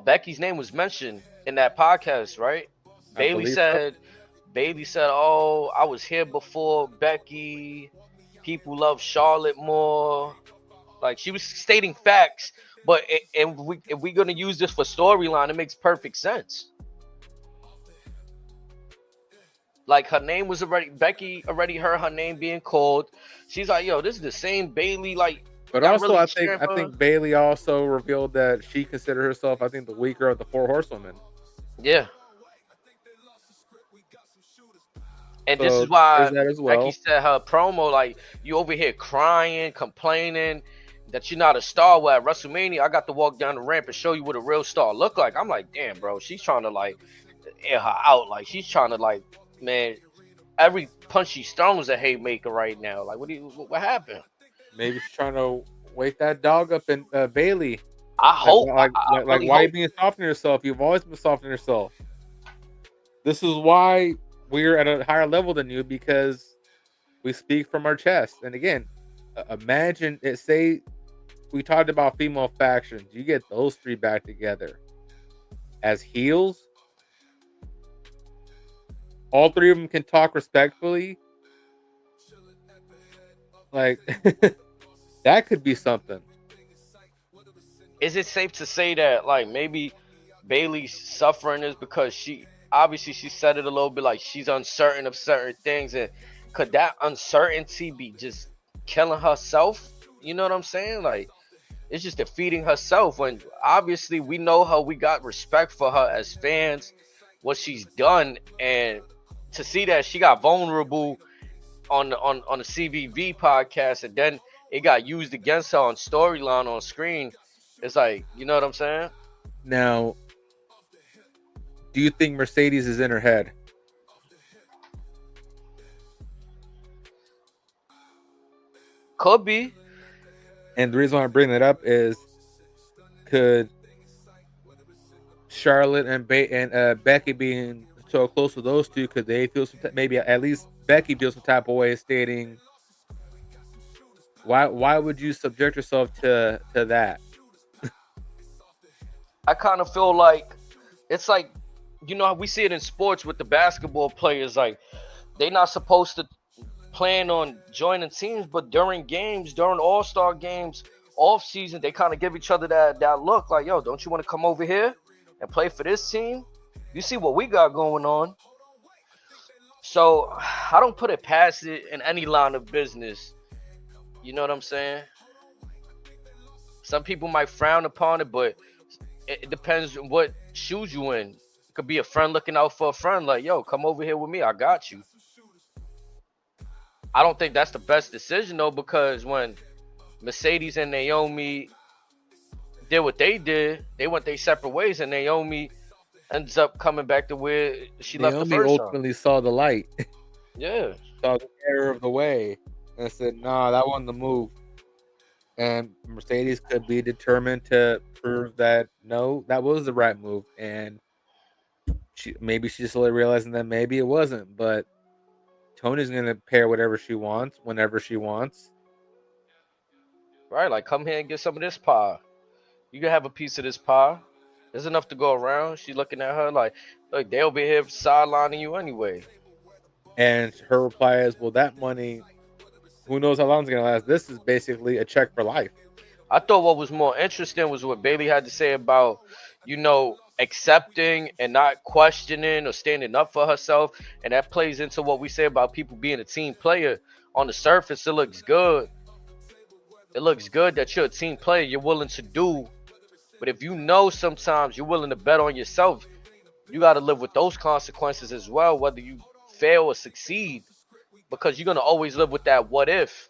Becky's name was mentioned in that podcast, right? Bailey said, "Oh, I was here before Becky. People love Charlotte more." Like she was stating facts, but if we're gonna use this for storyline, it makes perfect sense. Like her name was Becky already heard her name being called. She's like, "Yo, this is the same Bailey." Like, but also really I think Bailey also revealed that she considered herself, I think, the weaker of the four horsewomen. Yeah. And so this is why Becky said her promo, like, you over here crying, complaining that you're not a star. Well, at WrestleMania, I got to walk down the ramp and show you what a real star look like. I'm like, damn, bro, she's trying to like air her out. Like she's trying to like, man, every punch she throws a haymaker right now. Like, what happened? Maybe she's trying to wake that dog up in Bailey. I hope. Like why are you being soft on yourself? You've always been soft on yourself. This is why we're at a higher level than you, because we speak from our chest. And again, imagine it. Say we talked about female factions. You get those three back together as heels. All three of them can talk respectfully. Like that could be something. Is it safe to say that like maybe Bailey's suffering is because she said it a little bit like she's uncertain of certain things, and could that uncertainty be just killing herself? You know what I'm saying? Like it's just defeating herself when obviously we know her, we got respect for her as fans, what she's done, and to see that she got vulnerable on the CVV podcast and then it got used against her on storyline on screen, it's like, you know what I'm saying? Now, do you think Mercedes is in her head? Could be. And the reason why I bring that up is, could Charlotte and Becky being so close to those two, could they feel maybe at least Becky feels some type of way, stating, why would you subject yourself to that? I kind of feel like it's like, how we see it in sports with the basketball players. Like, they're not supposed to plan on joining teams, but during games, during All-Star games, off season, they kind of give each other that look like, yo, don't you want to come over here and play for this team? You see what we got going on. So I don't put it past it in any line of business. You know what I'm saying? Some people might frown upon it, but it depends on what shoes you in. It could be a friend looking out for a friend, like, yo, come over here with me, I got you. I don't think that's the best decision though, because when Mercedes and Naomi did what they did, they went their separate ways, and Naomi ends up coming back to where she left the Naomi first time. ultimately saw the light, Yeah. saw the error of the way, and said, "Nah, that wasn't the move." And Mercedes could be determined to prove that no, that was the right move, and maybe she's slowly realizing that maybe it wasn't. But Tony's gonna pair whatever she wants whenever she wants. Right, like, come here and get some of this pie. You can have a piece of this pie. There's enough to go around. She's looking at her like, look, they'll be here sidelining you anyway. And her reply is, "Well, that money, who knows how long it's gonna last? This is basically a check for life." I thought what was more interesting was what Bailey had to say about, accepting and not questioning or standing up for herself. And that plays into what we say about people being a team player. On the surface, it looks good. It looks good that you're a team player. You're willing to do. But if you know sometimes you're willing to bet on yourself, you got to live with those consequences as well, whether you fail or succeed, because you're going to always live with that what if.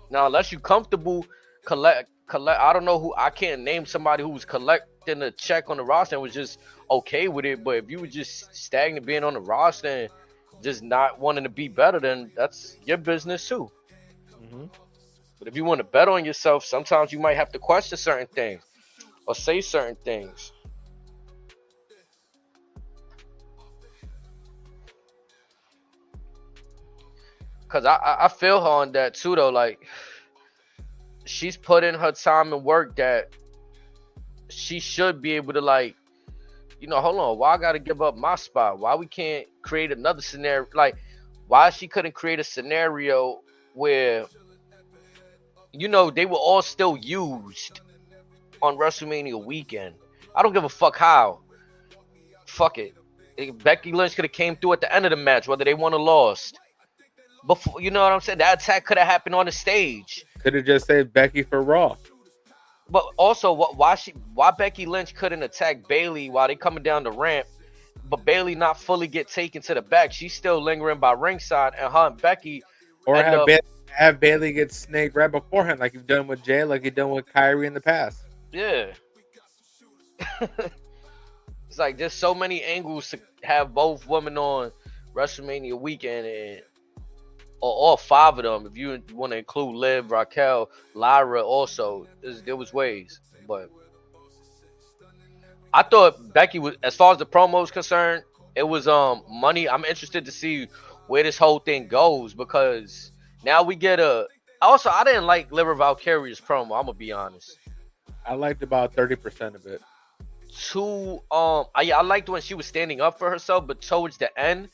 Now, unless you're comfortable collect, I don't know who, I can't name somebody who was collecting a check on the roster and was just okay with it. But if you were just stagnant being on the roster and just not wanting to be better, then that's your business too. Mm-hmm. But if you want to bet on yourself, sometimes you might have to question certain things or say certain things. Cause I feel her on that too though. Like, she's put in her time and work that she should be able to, like, hold on, why I gotta give up my spot? Why we can't create another scenario? Like, why she couldn't create a scenario where, they were all still used on WrestleMania weekend. I don't give a fuck how. Fuck it. Becky Lynch could have came through at the end of the match, whether they won or lost. Before, you know what I'm saying? That attack could have happened on the stage. Could have just saved Becky for Raw. But also, why Becky Lynch couldn't attack Bailey while they coming down the ramp, but Bailey not fully get taken to the back? She's still lingering by ringside, and her and Becky, or have Bailey get snaked right beforehand, like you've done with Jay, like you've done with Kyrie in the past. Yeah. It's like there's so many angles to have both women on WrestleMania weekend, and or all five of them, if you want to include Liv, Raquel, Lyra also. There was ways. But I thought Becky was, as far as the promo is concerned, it was money. I'm interested to see where this whole thing goes, because now we get also, I didn't like Liv Valkyrie's promo, I'm gonna be honest. I liked about 30% of it. I liked when she was standing up for herself, but towards the end,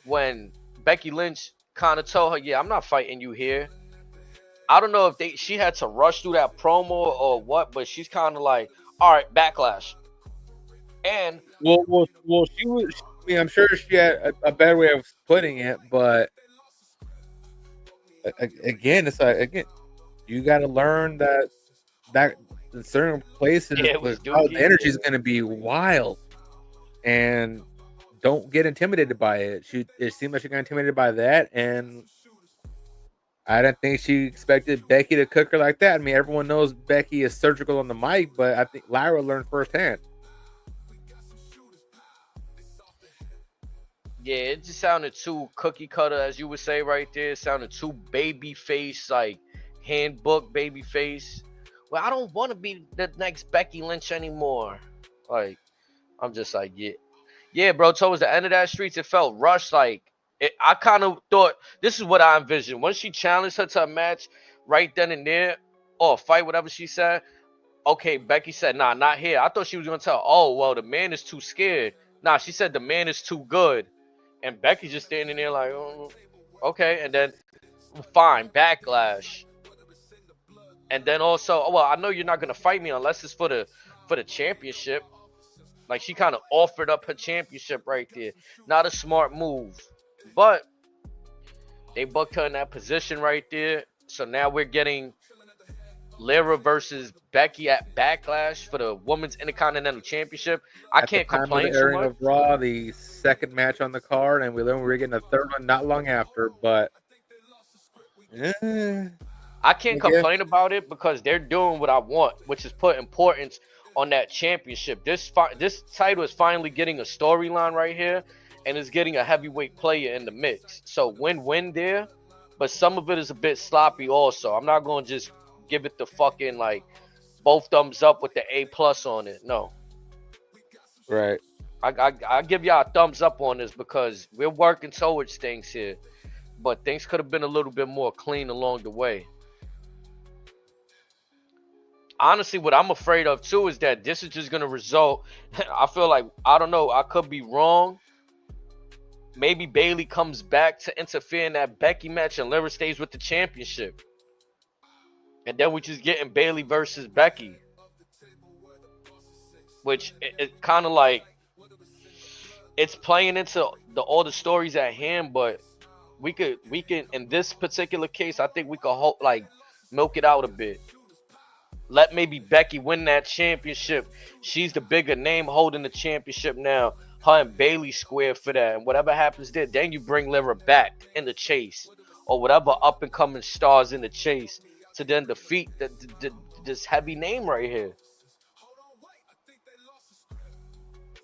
when Becky Lynch kind of told her, yeah, I'm not fighting you here. I don't know if she had to rush through that promo or what, but she's kind of like, all right, backlash. And well, she was. I mean, I'm sure she had a better way of putting it, but again, it's like, you got to learn that in certain places, the energy is going to be wild, and don't get intimidated by it. It seemed like she got intimidated by that, and I don't think she expected Becky to cook her like that. I mean, everyone knows Becky is surgical on the mic, but I think Lyra learned firsthand. Yeah, it just sounded too cookie cutter, as you would say right there. It sounded too baby face, like handbook baby face. Well, I don't want to be the next Becky Lynch anymore. Like, I'm just like, yeah, bro. Towards the end of that streets, it felt rushed. Like, I kind of thought this is what I envisioned. Once she challenged her to a match right then and there, or a fight, whatever she said. Okay, Becky said, nah, not here. I thought she was gonna tell, oh, well, the man is too scared. Nah, she said the man is too good. And Becky's just standing there like, oh, okay. And then, fine, backlash. And then also, oh, well, I know you're not gonna fight me unless it's for the championship. Like, she kind of offered up her championship right there. Not a smart move. But they booked her in that position right there. So now we're getting Lyra versus Becky at Backlash for the Women's Intercontinental Championship. I At the can't time of the complain too airing much. of Raw, the second match on the card, and we learned we were getting a third one not long after. But I I can't guess complain about it because they're doing what I want, which is put importance on that championship. This title is finally getting a storyline right here, and is getting a heavyweight player in the mix. So win-win there, but some of it is a bit sloppy. Also, I'm not gonna just give it the fucking like both thumbs up with the A+ on it. No, right. I give y'all a thumbs up on this because we're working towards things here, but things could have been a little bit more clean along the way. Honestly, what I'm afraid of too is that this is just gonna result. I feel like, I don't know. I could be wrong. Maybe Bayley comes back to interfere in that Becky match and Lyra stays with the championship, and then we just getting Bayley versus Becky, which it kind of like it's playing into all the stories at hand. But we can in this particular case, I think we could like milk it out a bit. Let maybe Becky win that championship. She's the bigger name holding the championship now. Her and Bayley square for that. And whatever happens there, then you bring Lyra back in the chase. Or whatever up and coming stars in the chase to then defeat this heavy name right here.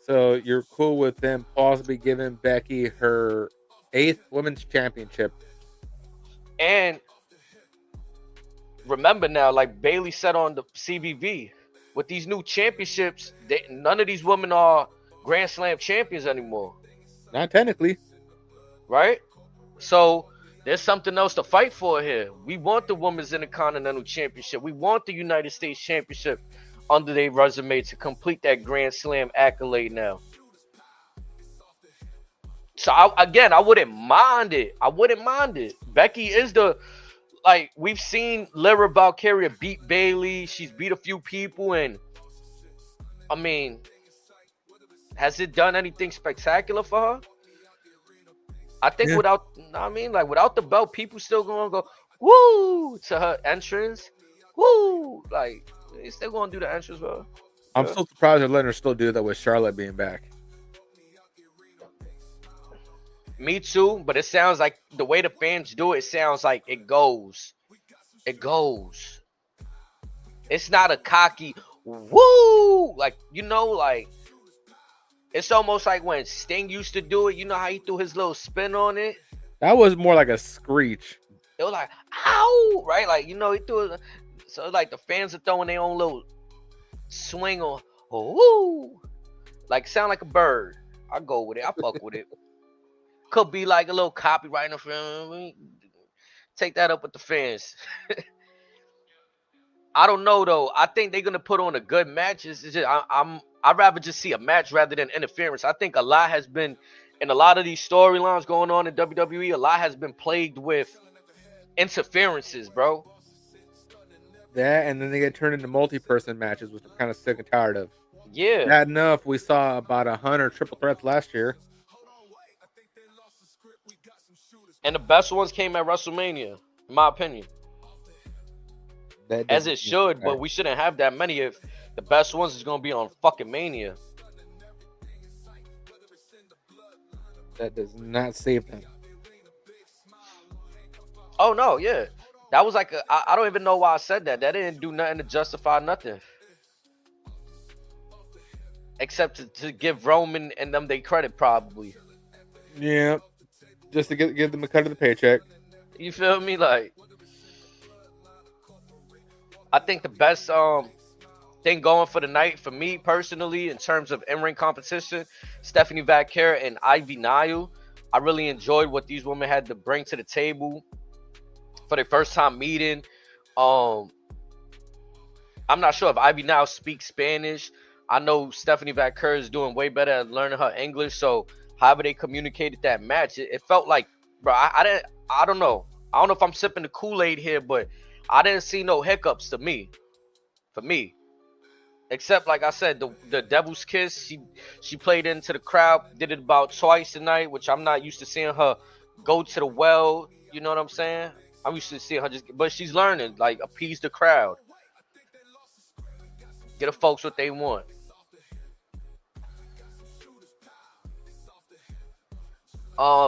So you're cool with them possibly giving Becky her 8th women's championship? And remember now, like Bayley said on the CVV, with these new championships, none of these women are Grand Slam champions anymore. Not technically. Right? So there's something else to fight for here. We want the Women's Intercontinental Championship. We want the United States Championship under their resume to complete that Grand Slam accolade now. So I wouldn't mind it. I wouldn't mind it. Becky is like, we've seen Lyra Valkyria beat Bayley. She's beat a few people, and I mean, has it done anything spectacular for her? I think without the belt, people still gonna go woo to her entrance. Woo! Like, they still gonna do the entrance for her. I'm so surprised they're letting her still do that with Charlotte being back. Me too, but it sounds like the way the fans do it sounds like it goes. It goes. It's not a cocky woo, like, like it's almost like when Sting used to do it. You know how he threw his little spin on it? That was more like a screech. It was like, ow, right? Like, he threw it. So like the fans are throwing their own little swing on, woo, like sound like a bird. I go with it. I fuck with it. Could be like a little copyright infringement. Take that up with the fans. I don't know though. I think they're gonna put on a good match. It's just, I'd rather just see a match rather than interference. I think a lot has been, in a lot of these storylines going on in WWE, a lot has been plagued with interferences, bro. That, and then they get turned into multi-person matches, which I'm kind of sick and tired of. Yeah. Bad enough, we saw about 100 triple threats last year. And the best ones came at WrestleMania, in my opinion. As it should, but we shouldn't have that many if the best ones is going to be on fucking Mania. That does not save them. Oh, no, yeah. That was like, I don't even know why I said that. That didn't do nothing to justify nothing. Except to give Roman and them they credit, probably. Yeah, just to give them a cut of the paycheck. You feel me? Like, I think the best thing going for the night for me personally in terms of in-ring competition, Stephanie Vaquer and Ivy Nile. I really enjoyed what these women had to bring to the table for their first time meeting. Um, I'm not sure if Ivy Nile speaks Spanish. I know Stephanie Vaquer is doing way better at learning her English. So however they communicated that match, it felt like, bro, I don't know. I don't know if I'm sipping the Kool-Aid here, but I didn't see no hiccups to me. For me, except like I said, the Devil's Kiss. She played into the crowd, did it about twice tonight, which I'm not used to seeing her go to the well. You know what I'm saying? I'm used to seeing her just, but she's learning like appease the crowd, get the folks what they want.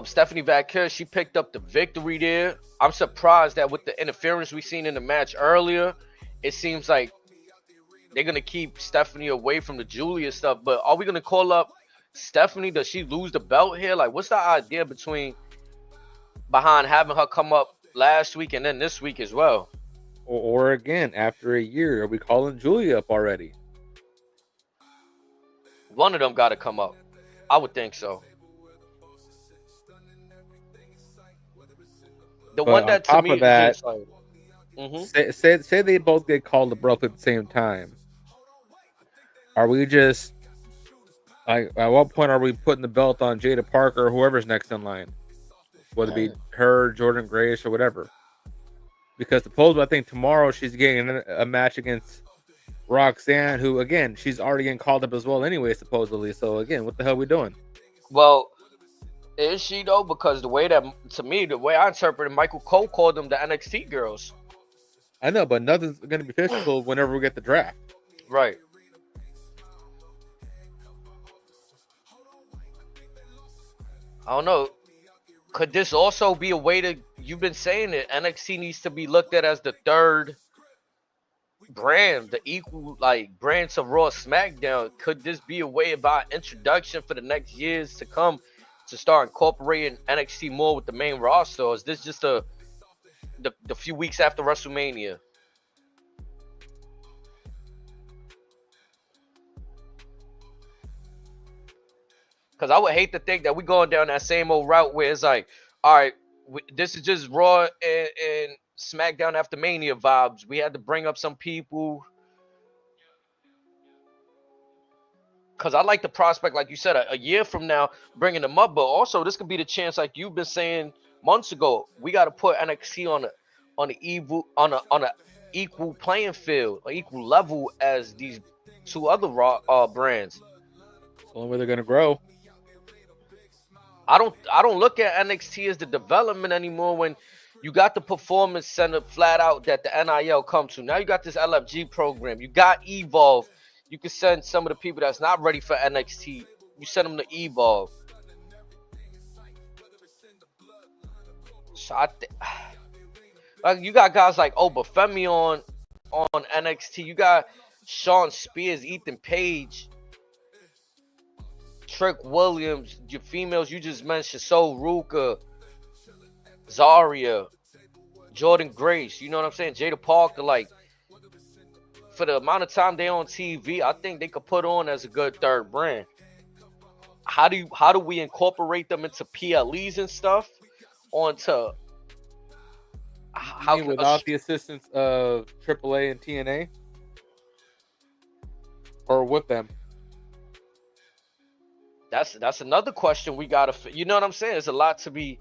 Stephanie Vaquer, she picked up the victory there. I'm surprised that with the interference we seen in the match earlier, it seems like they're gonna keep Stephanie away from the Julia stuff. But are we gonna call up Stephanie? Does she lose the belt here? Like, what's the idea behind having her come up last week and then this week as well? Or again, after a year, are we calling Julia up already? One of them got to come up. I would think so. The But one on that to top me of is that, just like, mm-hmm. say they both get called up roughly at the same time. Are we just like at what point are we putting the belt on Jada Parker or whoever's next in line? Whether it be her, Jordan Grace, or whatever. Because supposedly I think tomorrow she's getting a match against Roxanne, who again she's already getting called up as well anyway, supposedly. So again, what the hell are we doing? Well, is she though? Because the way that to me, the way I interpreted, Michael Cole called them the NXT girls. I know, but nothing's going to be official whenever we get the draft. Right. I don't know. Could this also be a way to? You've been saying that NXT needs to be looked at as the third brand, the equal like brand to Raw SmackDown. Could this be a way about introduction for the next years to come to start incorporating NXT more with the main roster? Or is this just the few weeks after WrestleMania? Because I would hate to think that we're going down that same old route where it's like, all right, this is just Raw and SmackDown after Mania vibes. We had to bring up some people. Because I like the prospect, like you said, a year from now, bringing them up. But also, this could be the chance, like you've been saying months ago, we got to put NXT on a equal playing field, an equal level as these two other Raw brands. It's the only way they're going to grow. I don't look at NXT as the development anymore when you got the performance center flat out that the NIL comes to. Now you got this LFG program. You got Evolve. You can send some of the people that's not ready for NXT. You send them to Evolve. So like you got guys like Obafemi on NXT. You got Sean Spears, Ethan Page, Trick Williams, your females you just mentioned, So Ruka, Zaria, Jordan Grace, you know what I'm saying? Jada Parker, like for the amount of time they on TV, I think they could put on as a good third brand. How do we incorporate them into PLEs and stuff? Onto how without the assistance of AAA and TNA? Or with them? That's another question we gotta. You know what I'm saying? There's a lot to be,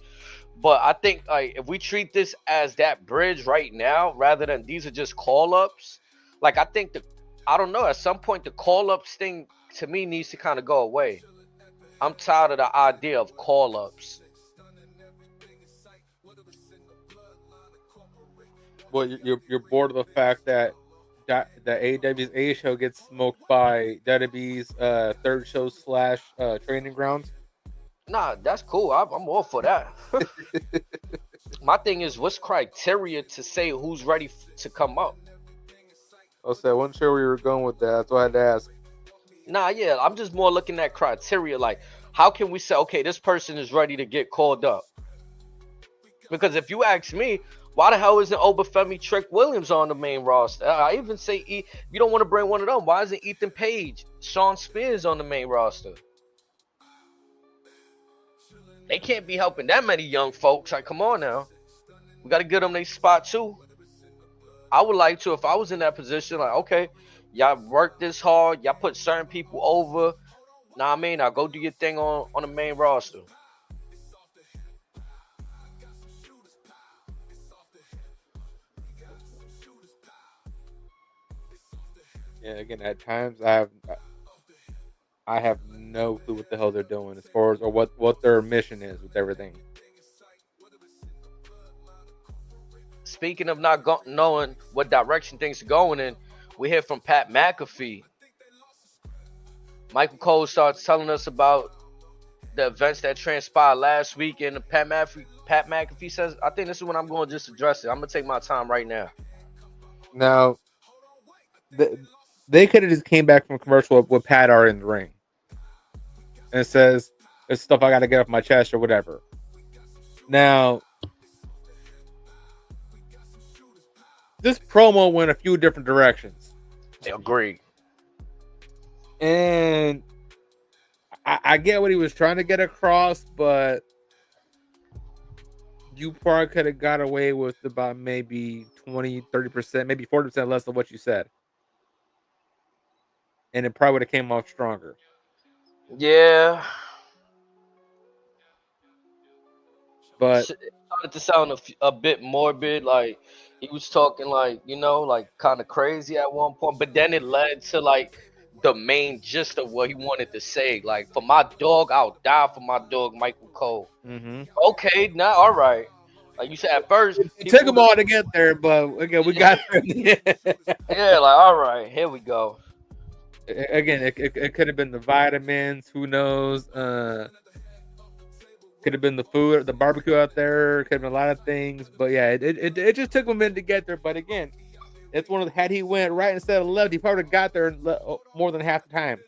but I think like if we treat this as that bridge right now, rather than these are just call ups, like I think I don't know. At some point, the call ups thing to me needs to kind of go away. I'm tired of the idea of call ups. Well, you're bored of the fact that the AEW's A show gets smoked by WWE's third show / training grounds. Nah, that's cool. I'm all for that. My thing is, what's criteria to say who's ready to come up? I wasn't sure where you were going with that. That's why I had to ask. Nah, yeah, I'm just more looking at criteria. Like, how can we say, okay, this person is ready to get called up? Because if you ask me, why the hell isn't Obafemi Trick Williams on the main roster? I even say, if you don't want to bring one of them, why isn't Ethan Page, Sean Spears on the main roster? They can't be helping that many young folks. Like, come on now. We got to get them their spot too. I would like to, if I was in that position, like, okay, y'all work this hard, y'all put certain people over. Nah, I mean, I'll go do your thing on the main roster. Yeah, again, at times I have no clue what the hell they're doing as far as or what their mission is with everything. Speaking of not knowing what direction things are going in, we hear from Pat McAfee. Michael Cole starts telling us about the events that transpired last week, and Pat McAfee says, I think this is when I'm going to just address it. I'm going to take my time right now. Now, they could have just came back from commercial with Pat are in the ring and says, "It's stuff I got to get off my chest" or whatever. Now, this promo went a few different directions. Agreed. And I get what he was trying to get across, but you probably could have got away with about maybe 20, 30%, maybe 40% less of what you said. And it probably would have came off stronger. Yeah. But It started to sound a bit morbid. Like, he was talking, like, like kind of crazy at one point. But then it led to, like, the main gist of what he wanted to say. Like, for my dog, I'll die for my dog, Michael Cole. Okay, now, all right. Like you said, at first, it took them all to get there, but again, we got there. Yeah, like, all right, here we go. Again, it could have been the vitamins. Who knows? Could have been the food, the barbecue out there. Could have been a lot of things. But yeah, it just took him a minute to get there. But again, it's one of the, had he went right instead of left, he probably got there more than half the time.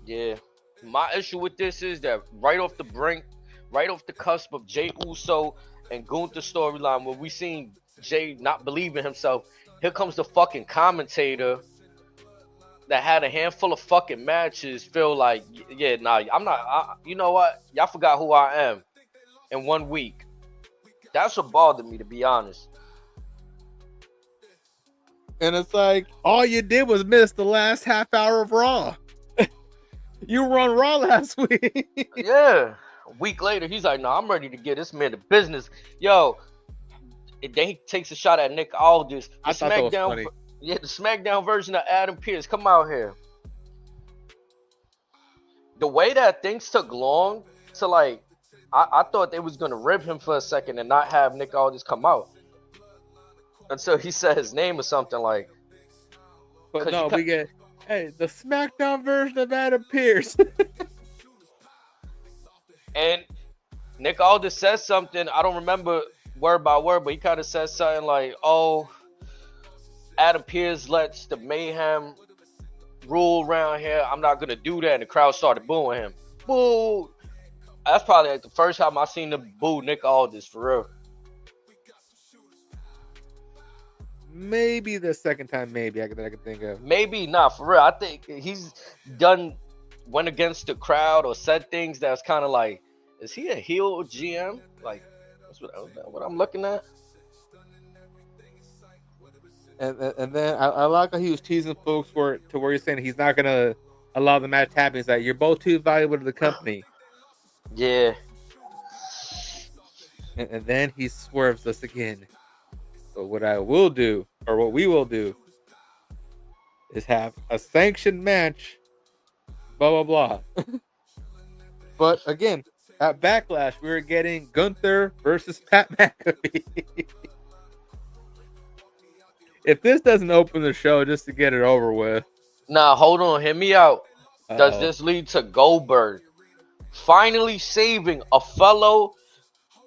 Yeah. My issue with this is that right off the brink, right off the cusp of Jey Uso and Gunther storyline, where we seen Jey not believe in himself, here comes the fucking commentator that had a handful of fucking matches feel like, yeah, nah, I'm not, you know what? Y'all forgot who I am in 1 week. That's what bothered me, to be honest. And it's like, all you did was miss the last half hour of Raw. You were on Raw last week. Yeah. A week later, he's like, no, I'm ready to get this man to business. Yo, and then he takes a shot at Nick Aldis. I thought that was funny. Yeah, the SmackDown version of Adam Pearce. Come out here. The way that things took long to, like, I thought they was going to rib him for a second and not have Nick Aldis come out. Until he said his name or something like. But no, we get, hey, the SmackDown version of Adam Pearce. And Nick Aldis says something, I don't remember word by word, but he kind of says something like, oh, Adam Pearce lets the mayhem rule around here. I'm not going to do that. And the crowd started booing him. Boo! That's probably like the first time I seen them boo Nick Aldis, for real. Maybe the second time, maybe I can think of. Maybe not, for real. I think he's went against the crowd or said things that's kind of like, is he a heel GM? Like, that's what I'm looking at. And then I like how he was teasing folks where he's saying he's not gonna allow the match to happen. He's like, you're both too valuable to the company. Yeah. And then he swerves us again. But what I will do, or what we will do, is have a sanctioned match. Blah blah blah. But again, at Backlash, we were getting Gunther versus Pat McAfee. If this doesn't open the show just to get it over with. Nah, hold on. Hear me out. Does this lead to Goldberg finally saving a fellow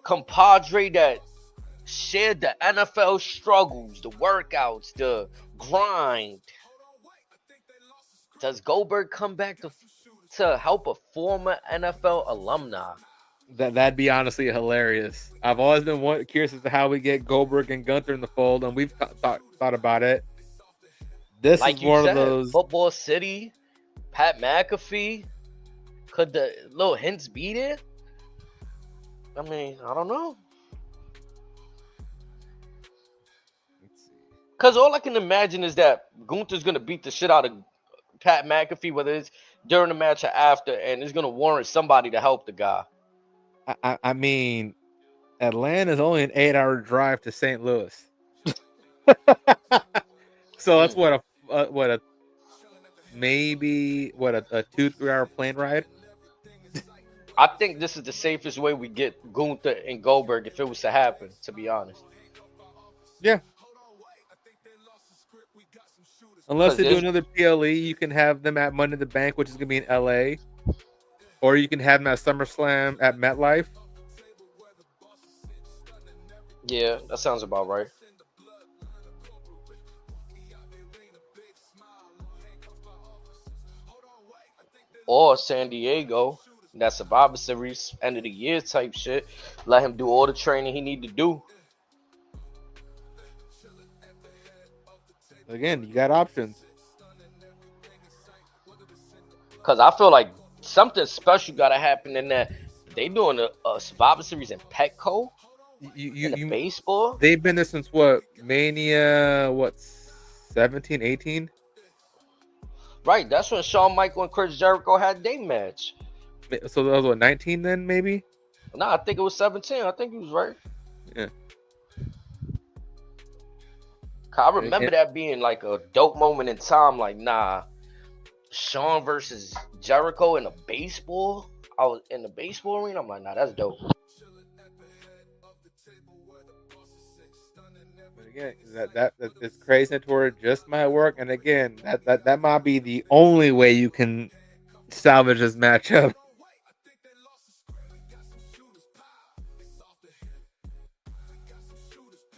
compadre that shared the NFL struggles, the workouts, the grind? Does Goldberg come back to to help a former NFL alumni. That'd be honestly hilarious. I've always been curious as to how we get Goldberg and Gunther in the fold, and we've thought about it. This is Like you one of said, those. Football City, Pat McAfee. Could the little hints be there? I mean, I don't know. Because all I can imagine is that Gunther's going to beat the shit out of Pat McAfee, whether it's during the match or after, and it's going to warrant somebody to help the guy. I mean, Atlanta is only an 8-hour drive to St. Louis, so that's maybe a 2-3 hour plane ride. I think this is the safest way we get Gunther and Goldberg if it was to happen, to be honest. Yeah. Unless they do another PLE, you can have them at Money in the Bank, which is going to be in LA. Or you can have them at SummerSlam at MetLife. Yeah, that sounds about right. Or San Diego, that Survivor Series, end of the year type shit. Let him do all the training he need to do. Again, you got options. Because I feel like something special got to happen in that. They doing a Survivor Series in Petco? In baseball? They've been there since what? Mania, 17, 18? Right, that's when Shawn Michaels and Chris Jericho had their match. So that was what, 19 then, maybe? Nah, I think it was 17. I think he was right. Yeah. I remember that being like a dope moment in time. Like, nah, Shawn versus Jericho in a baseball. I was in the baseball arena. I'm like, nah, that's dope. But again, that it's crazy toward just might work. And again, that might be the only way you can salvage this matchup.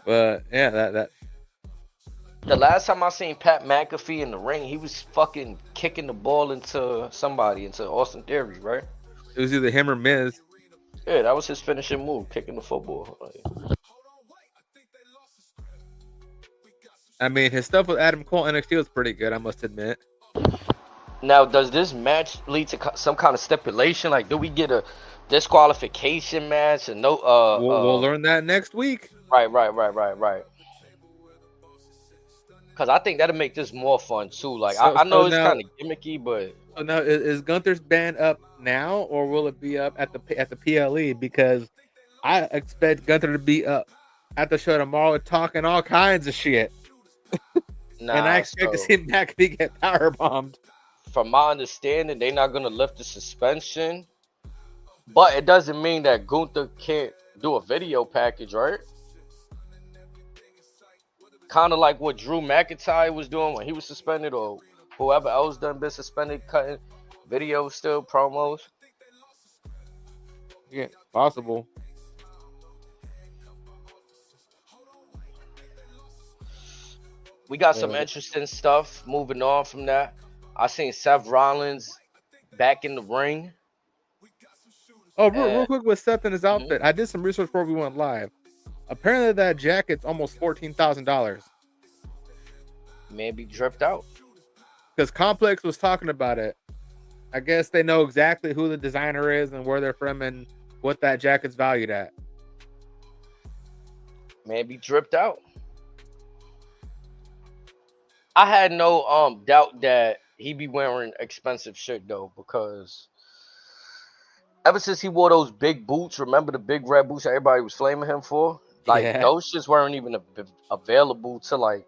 But yeah, that. The last time I seen Pat McAfee in the ring, he was fucking kicking the ball into somebody, into Austin Theory, right? It was either him or Miz. Yeah, that was his finishing move, kicking the football. I mean, his stuff with Adam Cole NXT was pretty good, I must admit. Now, does this match lead to some kind of stipulation? Like, do we get a disqualification match? And no, we'll learn that next week. Right. Because I think that'll make this more fun too. Like, I know it's kind of gimmicky, but so now is Gunther's band up now, or will it be up at the PLE? Because I expect Gunther to be up at the show tomorrow talking all kinds of shit. Nah, and I expect to see McAfee get powerbombed. From my understanding, they're not gonna lift the suspension, but it doesn't mean that Gunther can't do a video package, right? Kind of like what Drew McIntyre was doing when he was suspended, or whoever else done been suspended, cutting videos, still promos. Yeah, possible. We got some interesting stuff. Moving on from that, I seen Seth Rollins back in the ring. Oh, real quick with Seth and his outfit. I did some research before we went live. Apparently, that jacket's almost $14,000. Maybe dripped out. Because Complex was talking about it. I guess they know exactly who the designer is and where they're from and what that jacket's valued at. Maybe dripped out. I had no doubt that he be wearing expensive shit though, because ever since he wore those big boots, remember the big red boots that everybody was flaming him for? Like, those shits weren't even available to like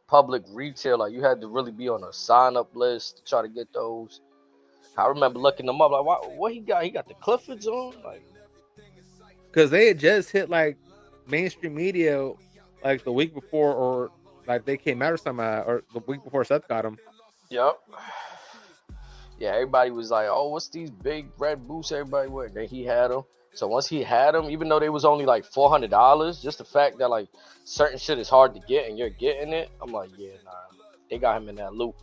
public retail. Like, you had to really be on a sign up list to try to get those. I remember looking them up. Like, what he got? He got the Cliffords on, like, because they had just hit like mainstream media like the week before, or like they came out or something, or the week before Seth got them. Yep. Yeah, everybody was like, "Oh, what's these big red boots everybody wear?" Then he had them. So once he had them, even though they was only like $400, just the fact that like certain shit is hard to get and you're getting it, I'm like, yeah, nah, they got him in that loop.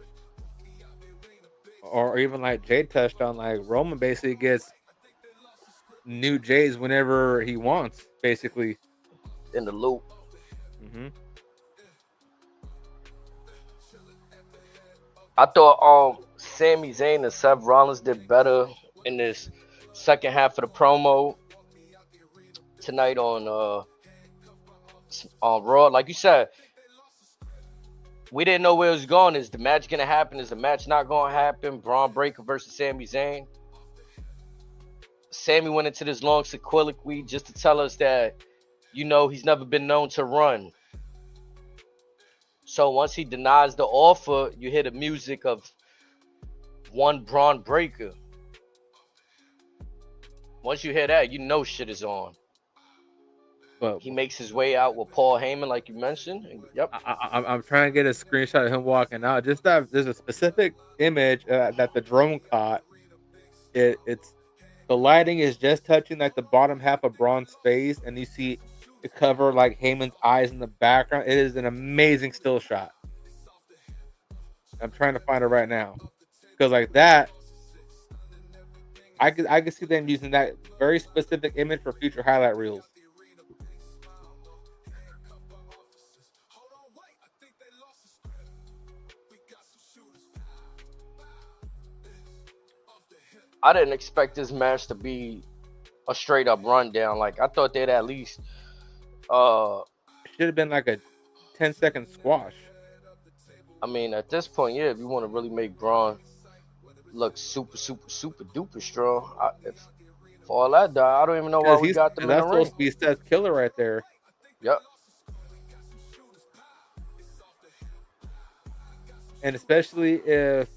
or even like Jay touched on, like Roman basically gets new Jays whenever he wants, basically. in the loop. Hmm. I thought Sami Zayn and Seth Rollins did better in this second half of the promo tonight on Raw. Like you said, we didn't know where it was going. Is the match gonna happen? Is the match not gonna happen? Braun Breaker versus Sami Zayn. Sami went into this long soliloquy just to tell us that he's never been known to run. So once he denies the offer, you hear the music of one Braun Breaker. Once you hear that, shit is on. But He makes his way out with Paul Heyman, like you mentioned. And, yep. I'm trying to get a screenshot of him walking out. Just that there's a specific image that the drone caught. It's the lighting is just touching like the bottom half of Braun's face, and you see the cover like Heyman's eyes in the background. It is an amazing still shot. I'm trying to find it right now because like that, I could see them using that very specific image for future highlight reels. I didn't expect this match to be a straight up rundown. Like I thought they'd at least It should have been like a 10-second squash. I mean at this point, yeah, if you want to really make Braun look super, super, super duper strong, if for all that I don't even know why we got them in the That's ring. supposed to be Seth's killer right there. Yep. And especially if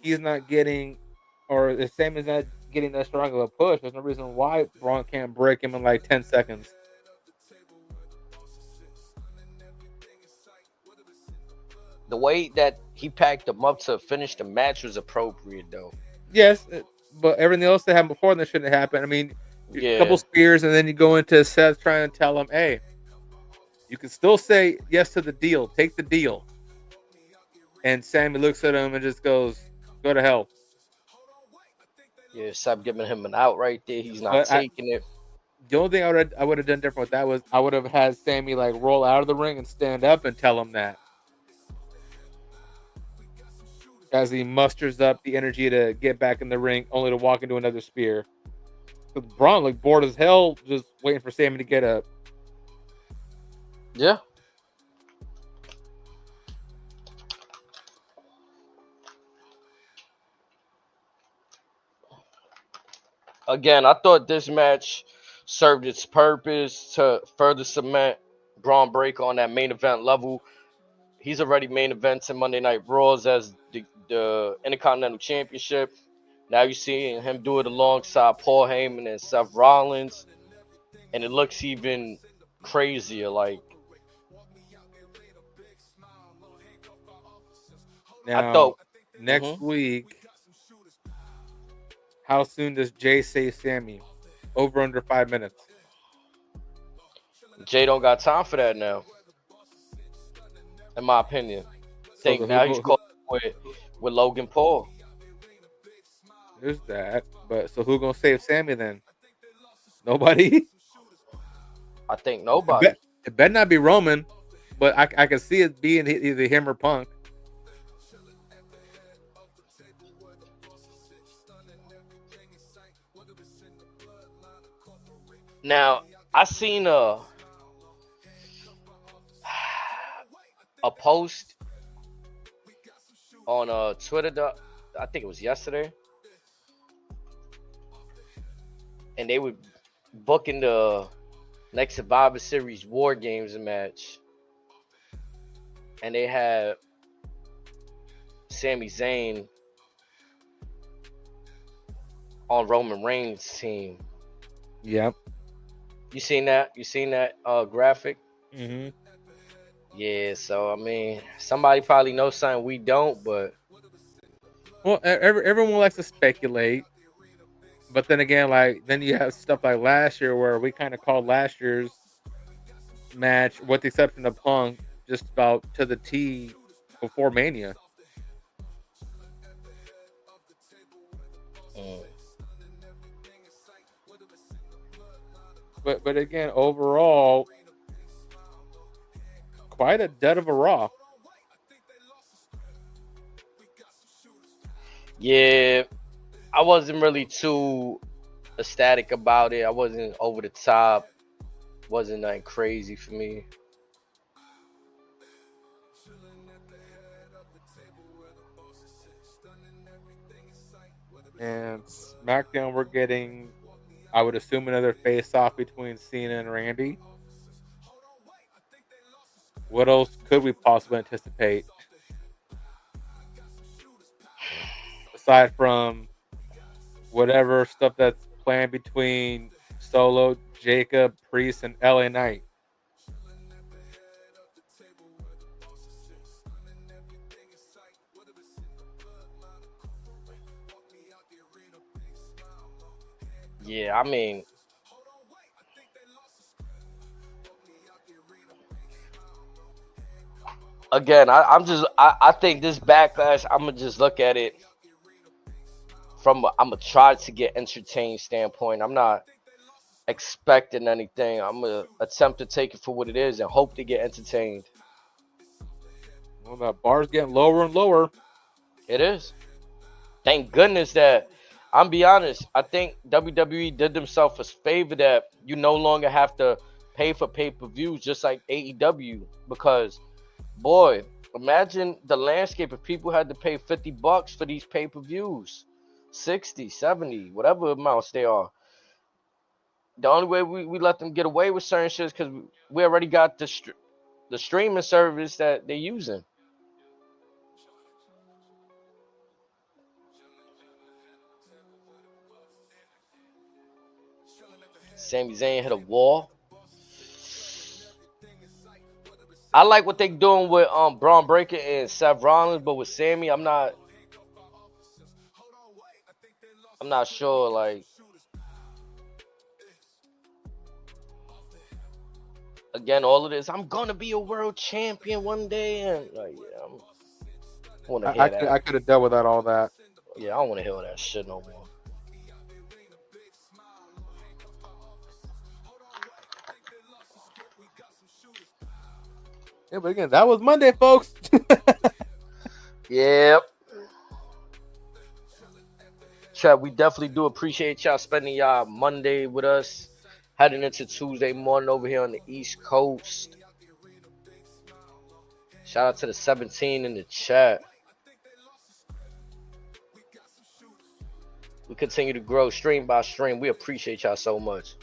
he's not getting, or if Sam is not getting that strong of a push, there's no reason why Braun can't break him in like 10 seconds. The way that he packed them up to finish the match was appropriate, though. Yes, but everything else that happened before that shouldn't happen. I mean, a couple Yeah. spears, and then you go into Seth trying to tell him, hey, you can still say yes to the deal. Take the deal. And Sammy looks at him and just goes, go to hell. Yeah, stop giving him an out right there. He's not But taking it. the only thing I would have done different with that was I would have had Sammy like roll out of the ring and stand up and tell him that. As he musters up the energy to get back in the ring, only to walk into another spear. Because Braun looked bored as hell, just waiting for Sammy to get up. Yeah. Again, I thought this match served its purpose to further cement Braun Breaker on that main event level. He's already main eventing Monday Night Raws as the Intercontinental Championship. Now you're seeing him do it alongside Paul Heyman and Seth Rollins, and it looks even crazier. Like I Now, thought. next week, how soon does Jay save Sammy? Over under 5 minutes. Jay don't got time for that now, in my opinion. I So think now he's caught up with Logan Paul. there's that. But so who gonna save Sammy then? Nobody. I think nobody. It better not be Roman, but I can see it being either him or Punk. Now I seen a post on Twitter. I think it was yesterday, and they were booking the next Survivor Series War Games match, and they had Sami Zayn on Roman Reigns' team. Yep. You seen that? You seen that graphic? Mm-hmm. Yeah. So I mean, somebody probably knows something we don't, but Well, everyone likes to speculate, but then again, like then you have stuff like last year where we kind of called last year's match, with the exception of Punk, just about to the T before Mania. but again, overall, quite a dead of a Raw. Yeah, I wasn't really too ecstatic about it. I wasn't over the top. Wasn't like crazy for me. And SmackDown, we're getting, I would assume, another face-off between Cena and Randy. What else could we possibly anticipate aside from whatever stuff that's planned between Solo, Jacob, Priest, and LA Knight? Yeah, I mean, again, I think this backlash, I'm gonna just look at it from I'm gonna try to get entertained standpoint. I'm not expecting anything. I'm gonna attempt to take it for what it is and hope to get entertained. Well, the bar's getting lower and lower. It is. Thank goodness that I'm be honest. I think WWE did themselves a favor that you no longer have to pay for pay-per-views just like AEW because boy, imagine the landscape if people had to pay $50 for these pay-per-views. 60, 70, whatever amounts they are. The only way we let them get away with certain shit is because we already got the streaming service that they're using. Sami Zayn hit a wall. I like what they doing with Braun Breaker and Seth Rollins, but with Sami, I'm not sure. Like again, all of this. I'm gonna be a world champion one day, and like yeah, I want to hear that. I could have dealt with all that. Yeah, I don't want to hear all that shit no more. Yeah, but again, that was Monday, folks. Yep. Chat, we definitely do appreciate y'all spending y'all Monday with us, heading into Tuesday morning over here on the East Coast. Shout out to the 17 in the chat. We continue to grow stream by stream. We appreciate y'all so much.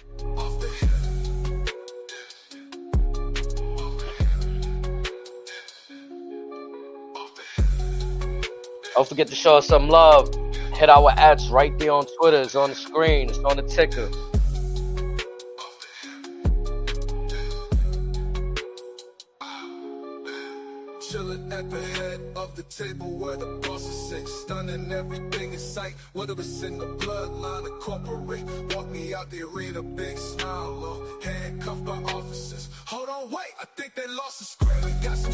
Don't forget to show us some love. Hit our ads right there on Twitter. It's on the screen. It's on the ticker. Chilling at the head of the table where the bosses sit, stunning everything in sight. Whether it's in the bloodline or corporate, walk me out the arena, big smile, handcuffed by officers. Hold on, wait, I think they lost the script. We got some